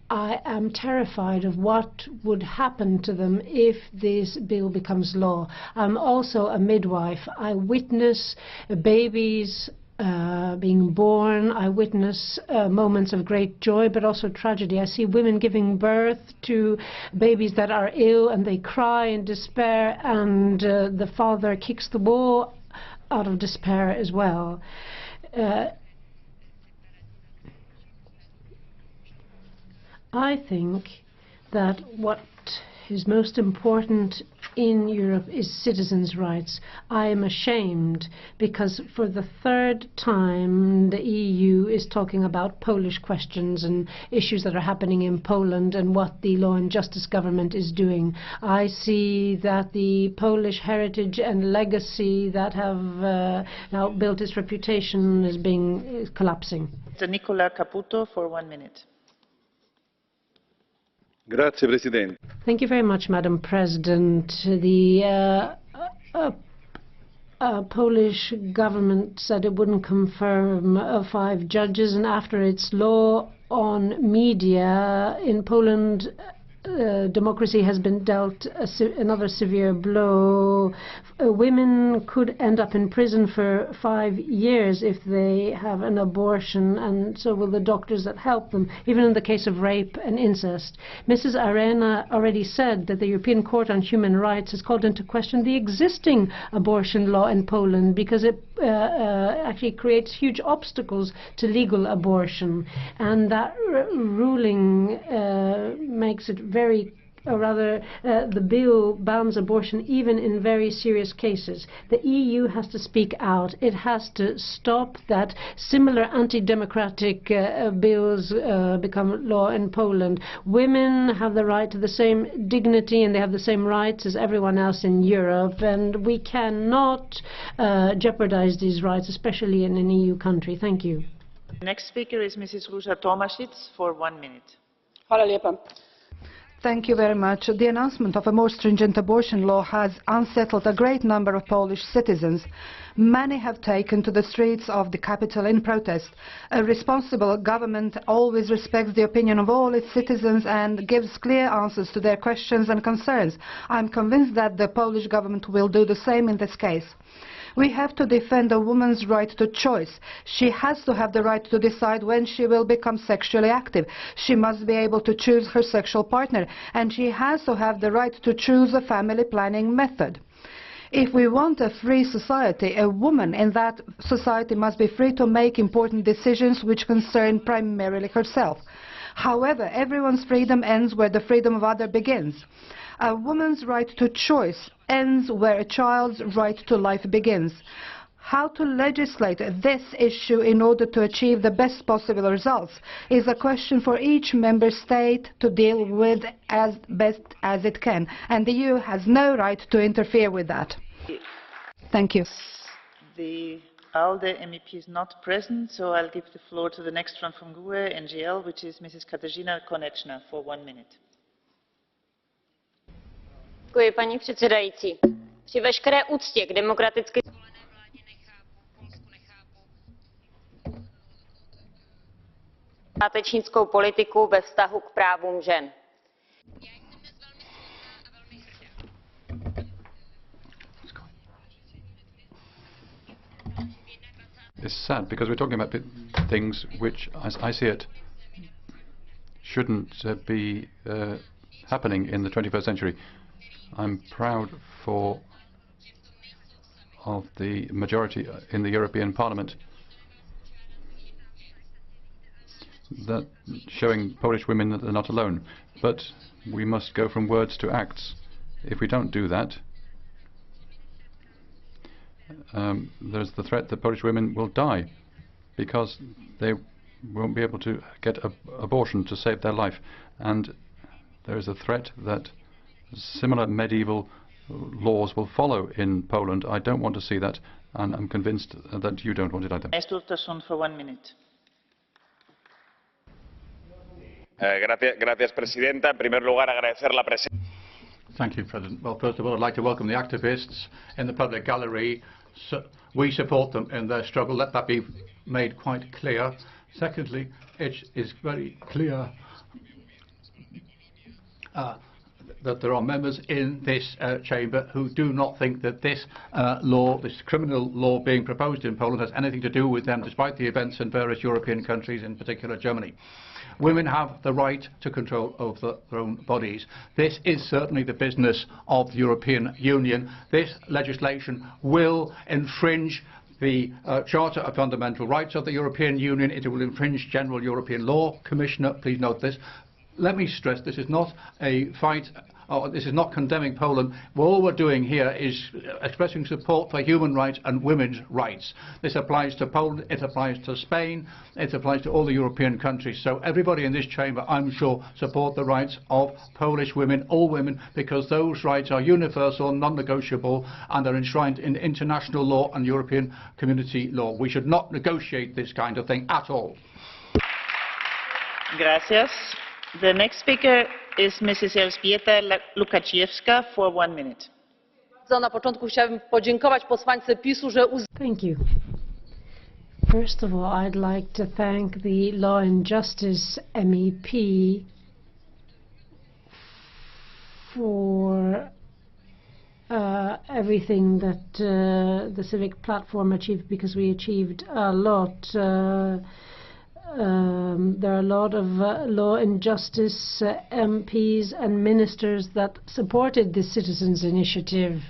I am terrified of what would happen to them if this bill becomes law. I'm also a midwife. I witness babies being born. I witness moments of great joy, but also tragedy. I see women giving birth to babies that are ill, and they cry in despair, and the father kicks the wall out of despair as well. I think that what is most important in Europe is citizens' rights. I am ashamed because for the 3rd time the EU is talking about Polish questions and issues that are happening in Poland and what the Law and Justice government is doing. I see that the Polish heritage and legacy that have now built its reputation is collapsing. Mr. Nicola Caputo for 1 minute. Grazie, Presidente. Thank you very much, Madam President. The Polish government said it wouldn't confirm 5 judges, and after its law on media in Poland, democracy has been dealt another severe blow. Women could end up in prison for 5 years if they have an abortion, and so will the doctors that help them, even in the case of rape and incest. Mrs. Arena already said that the European Court on Human Rights has called into question the existing abortion law in Poland because it actually creates huge obstacles to legal abortion, and that ruling makes it very, or rather the bill bans abortion even in very serious cases. The EU has to speak out. It has to stop that similar anti-democratic bills become law in Poland. Women have the right to the same dignity and they have the same rights as everyone else in Europe, and we cannot jeopardize these rights, especially in an EU country. Thank you. The next speaker is Mrs. Róża Tomasic for 1 minute. Thank you very much. The announcement of a more stringent abortion law has unsettled a great number of Polish citizens. Many have taken to the streets of the capital in protest. A responsible government always respects the opinion of all its citizens and gives clear answers to their questions and concerns. I am convinced that the Polish government will do the same in this case. We have to defend a woman's right to choice. She has to have the right to decide when she will become sexually active. She must be able to choose her sexual partner, and she has to have the right to choose a family planning method. If we want a free society, a woman in that society must be free to make important decisions which concern primarily herself. However, everyone's freedom ends where the freedom of others begins. A woman's right to choice ends where a child's right to life begins. How to legislate this issue in order to achieve the best possible results is a question for each member state to deal with as best as it can, and the EU has no right to interfere with that. Thank you. The ALDE MEP is not present, so I'll give the floor to the next one from GUE NGL, which is Mrs. Katarzyna Konečná for 1 minute. Děkuji, paní předsedající. Při veškeré úctě k demokraticky zvolené vládě nechápu státečnickou politiku ve vztahu k právům žen. is sad, because we're talking about things which, as I see it, shouldn't be happening in the 21st century. I'm proud of the majority in the European Parliament that showing Polish women that they're not alone. But we must go from words to acts. If we don't do that, there's the threat that Polish women will die because they won't be able to get an abortion to save their life. And there is a threat that similar medieval laws will follow in Poland. I don't want to see that, and I'm convinced that you don't want it either. For 1 minute. Gracias, Presidenta. En primer lugar, agradecer la presencia. Thank you, President. Well, first of all, I'd like to welcome the activists in the public gallery. We support them in their struggle. Let that be made quite clear. Secondly, it is very clear that there are members in this chamber who do not think that this law, this criminal law being proposed in Poland, has anything to do with them, despite the events in various European countries, in particular Germany. Women have the right to control over their own bodies. This is certainly the business of the European Union. This legislation will infringe the Charter of Fundamental Rights of the European Union. It will infringe general European law. Commissioner, please note this. Let me stress, this is not a fight, this is not condemning Poland. All we're doing here is expressing support for human rights and women's rights. This applies to Poland, it applies to Spain, it applies to all the European countries. So everybody in this chamber, I'm sure, support the rights of Polish women, all women, because those rights are universal, non-negotiable, and are enshrined in international law and European community law. We should not negotiate this kind of thing at all. Gracias. The next speaker is Mrs. Elżbieta Łukacijewska for 1 minute. Na początku chciałabym podziękować posłance PiS-u, że Thank you. First of all, I'd like to thank the Law and Justice MEP for everything that the Civic Platform achieved, because we achieved a lot. There are a lot of Law and Justice MPs and ministers that supported this citizens' initiative.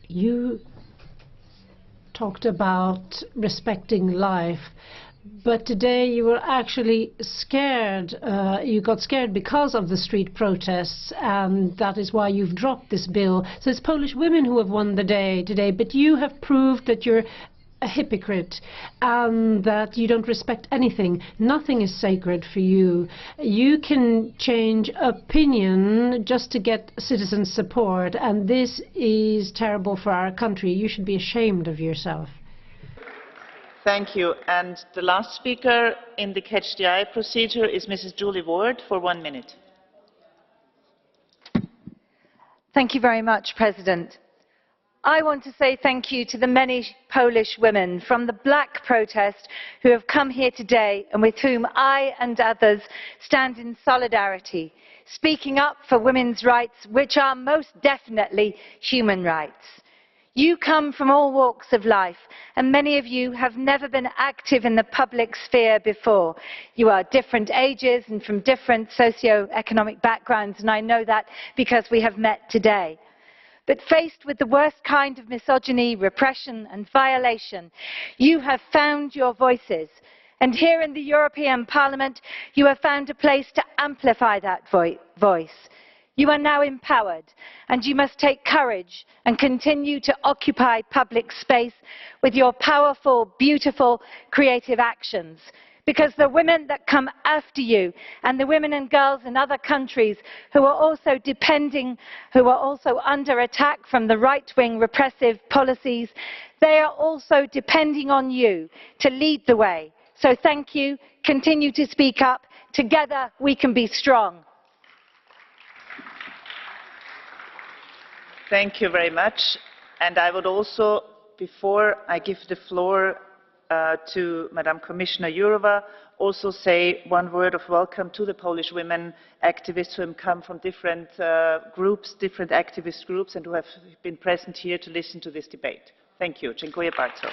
You talked about respecting life, but today you were actually scared. You got scared because of the street protests, and that is why you've dropped this bill. So it's Polish women who have won the day today, but you have proved that you're a hypocrite and that you don't respect anything. Nothing is sacred for you. You can change opinion just to get citizen support, and this is terrible for our country. You should be ashamed of yourself. Thank you. And the last speaker in the Catch the Eye procedure is Mrs. Julie Ward for 1 minute. Thank you very much, President. I want to say thank you to the many Polish women from the Black protest who have come here today and with whom I and others stand in solidarity, speaking up for women's rights, which are most definitely human rights. You come from all walks of life, and many of you have never been active in the public sphere before. You are different ages and from different socio-economic backgrounds, and I know that because we have met today. But faced with the worst kind of misogyny, repression and violation, you have found your voices. And here in the European Parliament, you have found a place to amplify that voice. You are now empowered, and you must take courage and continue to occupy public space with your powerful, beautiful, creative actions. Because the women that come after you and the women and girls in other countries who are also under attack from the right-wing repressive policies, they are also depending on you to lead the way. So thank you. Continue to speak up. Together we can be strong. Thank you very much. And I would also, before I give the floor to Madam Commissioner Jourová, also say one word of welcome to the Polish women activists who have come from different groups, different activist groups, and who have been present here to listen to this debate. Thank you. Dziękuję bardzo.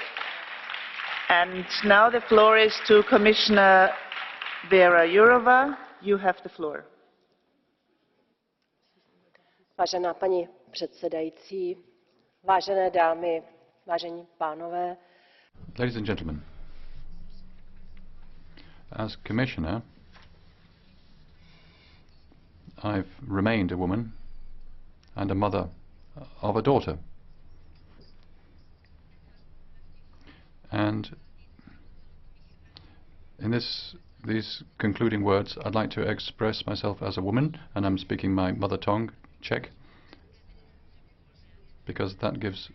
And now the floor is to Commissioner Věra Jourová. You have the floor. Vážená paní předsedající, vážené dámy, vážení pánové. Ladies and gentlemen, as Commissioner, I've remained a woman and a mother of a daughter. And in these concluding words, I'd like to express myself as a woman, and I'm speaking my mother tongue, Czech, because that gives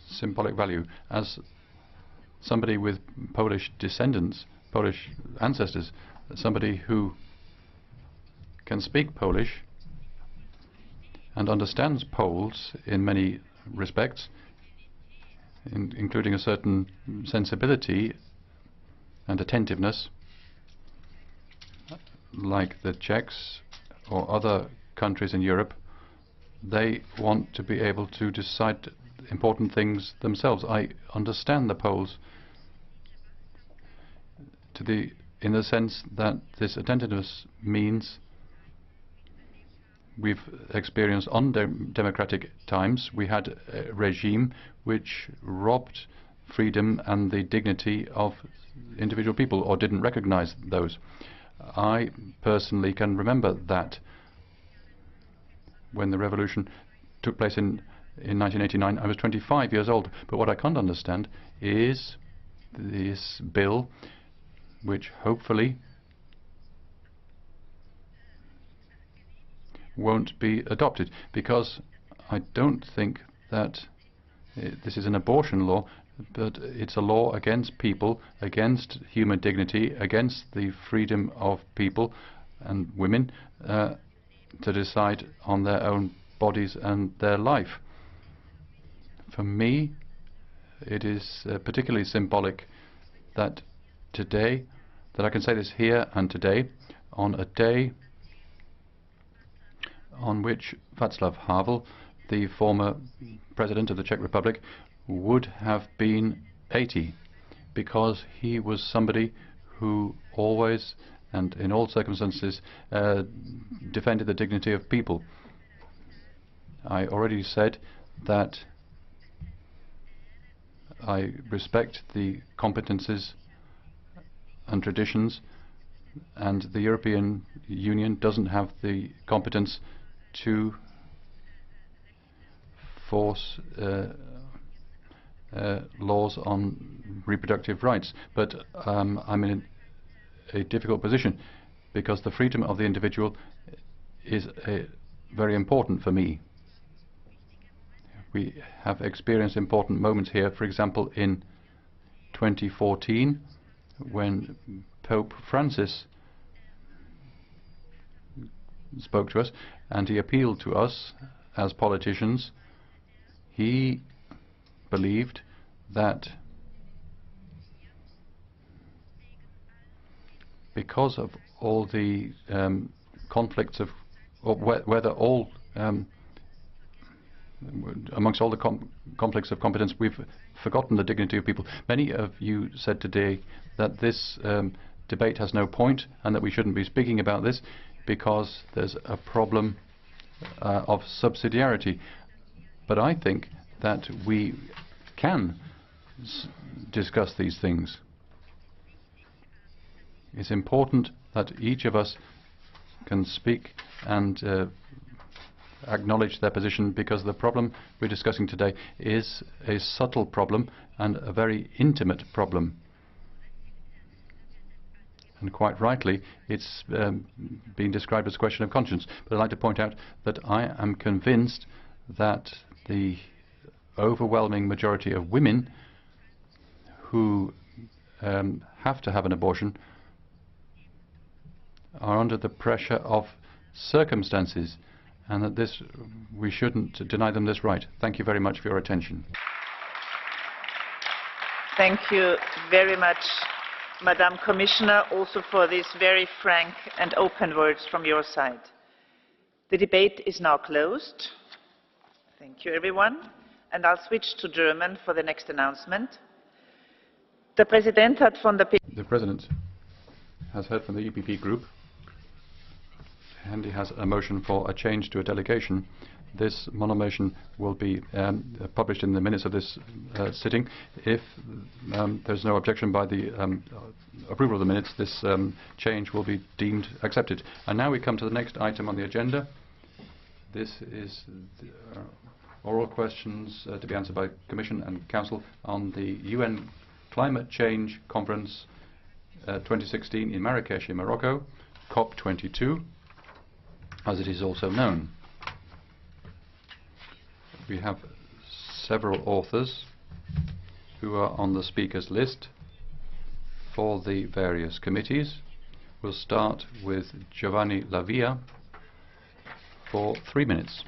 symbolic value. As somebody with Polish descendants, Polish ancestors, somebody who can speak Polish and understands Poles in many respects, including a certain sensibility and attentiveness, like the Czechs or other countries in Europe, they want to be able to decide important things themselves. I understand the Poles in the sense that this attentiveness means we've experienced undemocratic times. We had a regime which robbed freedom and the dignity of individual people, or didn't recognize those. I personally can remember that when the revolution took place in 1989, I was 25 years old. But what I can't understand is this bill, which hopefully won't be adopted, because I don't think that this is an abortion law, but it's a law against people, against human dignity, against the freedom of people and women to decide on their own bodies and their life. For me, it is particularly symbolic that today, that I can say this here and today, on a day on which Václav Havel, the former president of the Czech Republic, would have been 80, because he was somebody who always and in all circumstances defended the dignity of people. I already said that I respect the competences and traditions, and the European Union doesn't have the competence to force laws on reproductive rights. But I'm in a difficult position, because the freedom of the individual is very important for me. We have experienced important moments here, for example in 2014, when Pope Francis spoke to us and he appealed to us as politicians. He believed that because of all the conflicts of, or whether all amongst all the conflicts of competence, we've forgotten the dignity of people. Many of you said today that this debate has no point and that we shouldn't be speaking about this because there's a problem of subsidiarity. But I think that we can discuss these things. It's important that each of us can speak and acknowledge their position, because the problem we're discussing today is a subtle problem and a very intimate problem. And quite rightly, it's being described as a question of conscience. But I'd like to point out that I am convinced that the overwhelming majority of women who have to have an abortion are under the pressure of circumstances, and that we shouldn't deny them this right. Thank you very much for your attention. Thank you very much, Madam Commissioner, also for these very frank and open words from your side. The debate is now closed. Thank you, everyone. and I'll switch to German for the next announcement. The President has heard from the EPP group, and he has a motion for a change to a delegation. This motion will be published in the minutes of this sitting. If there's no objection by the approval of the minutes, this change will be deemed accepted. And now we come to the next item on the agenda. This is the, oral questions to be answered by Commission and Council on the UN Climate Change Conference 2016 in Marrakesh in Morocco, COP22, as it is also known. We have several authors who are on the speakers list for the various committees. We'll start with Giovanni La Via for 3 minutes.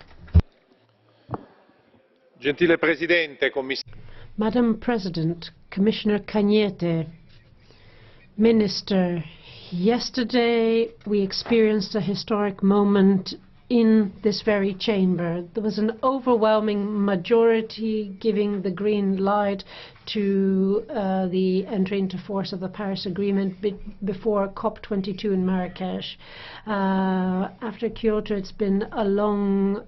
Gentile Presidente, Madam President, Commissioner Cañete, Minister, yesterday we experienced a historic moment in this very chamber. There was an overwhelming majority giving the green light to the entry into force of the Paris Agreement before COP22 in Marrakesh. After Kyoto, it's been a long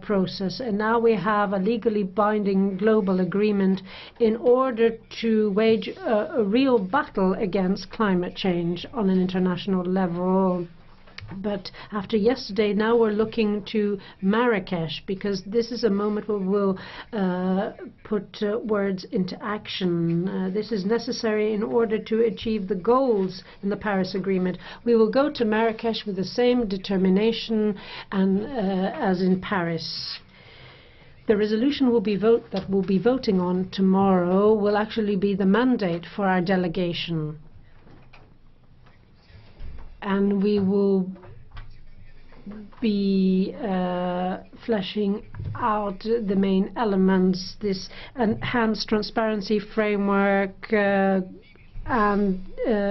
process, and now we have a legally binding global agreement in order to wage a real battle against climate change on an international level. But after yesterday, now we're looking to Marrakesh, because this is a moment where we'll put words into action. This is necessary in order to achieve the goals in the Paris Agreement. We will go to Marrakesh with the same determination and, as in Paris. The resolution that we'll be voting on tomorrow will actually be the mandate for our delegation. And we will be fleshing out the main elements, this enhanced transparency framework and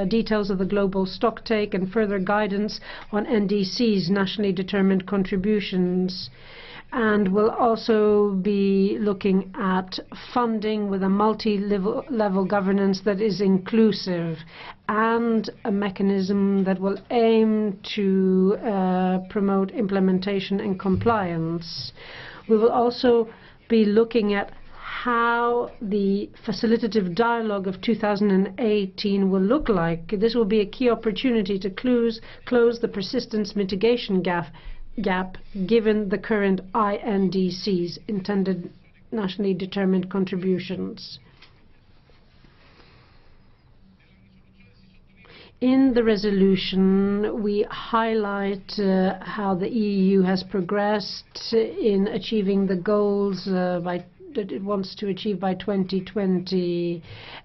details of the global stocktake and further guidance on NDCs, nationally determined contributions. And we'll also be looking at funding with a multi-level governance that is inclusive, and a mechanism that will aim to promote implementation and compliance. We will also be looking at how the facilitative dialogue of 2018 will look like. This will be a key opportunity to close the persistence mitigation gap given the current INDCs, intended nationally determined contributions. In the resolution, we highlight how the EU has progressed in achieving the goals that it wants to achieve by 2020,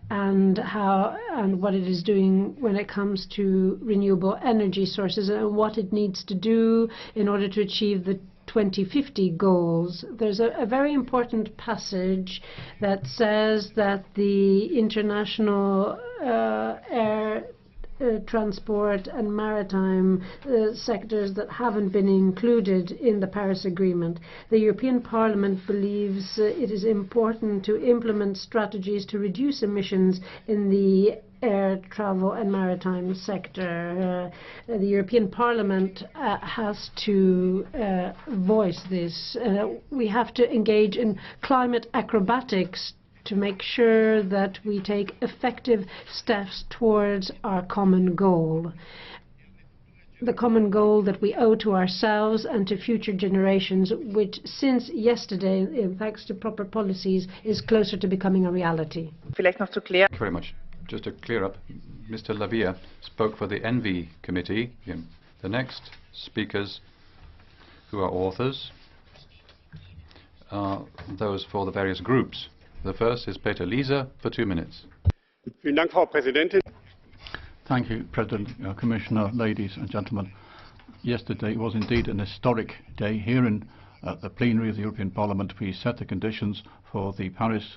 and what it is doing when it comes to renewable energy sources, and what it needs to do in order to achieve the 2050 goals. There's a very important passage that says that the international air transport and maritime sectors that haven't been included in the Paris Agreement. The European Parliament believes it is important to implement strategies to reduce emissions in the air travel and maritime sector. The European Parliament has to voice this. We have to engage in climate acrobatics to make sure that we take effective steps towards our common goal. The common goal that we owe to ourselves and to future generations, which since yesterday, thanks to proper policies, is closer to becoming a reality. Thank you very much. Just to clear up, Mr. Lavia spoke for the ENVI committee. The next speakers who are authors are those for the various groups. The first is Peter Liese for 2 minutes. Frau Präsidentin. Thank you, President, Commissioner, ladies and gentlemen. Yesterday was indeed an historic day. Here in the plenary of the European Parliament, we set the conditions for the Paris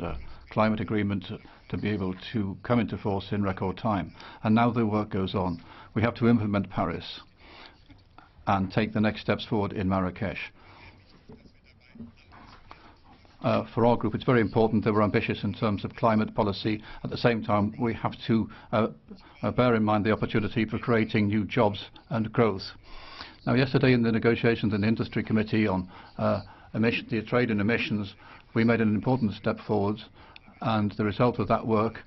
Climate Agreement to be able to come into force in record time. And now the work goes on. We have to implement Paris and take the next steps forward in Marrakesh. for our group, it's very important that we're ambitious in terms of climate policy. At the same time, we have to bear in mind the opportunity for creating new jobs and growth. Now, yesterday in the negotiations in the Industry Committee on the trade in emissions, we made an important step forwards, and the result of that work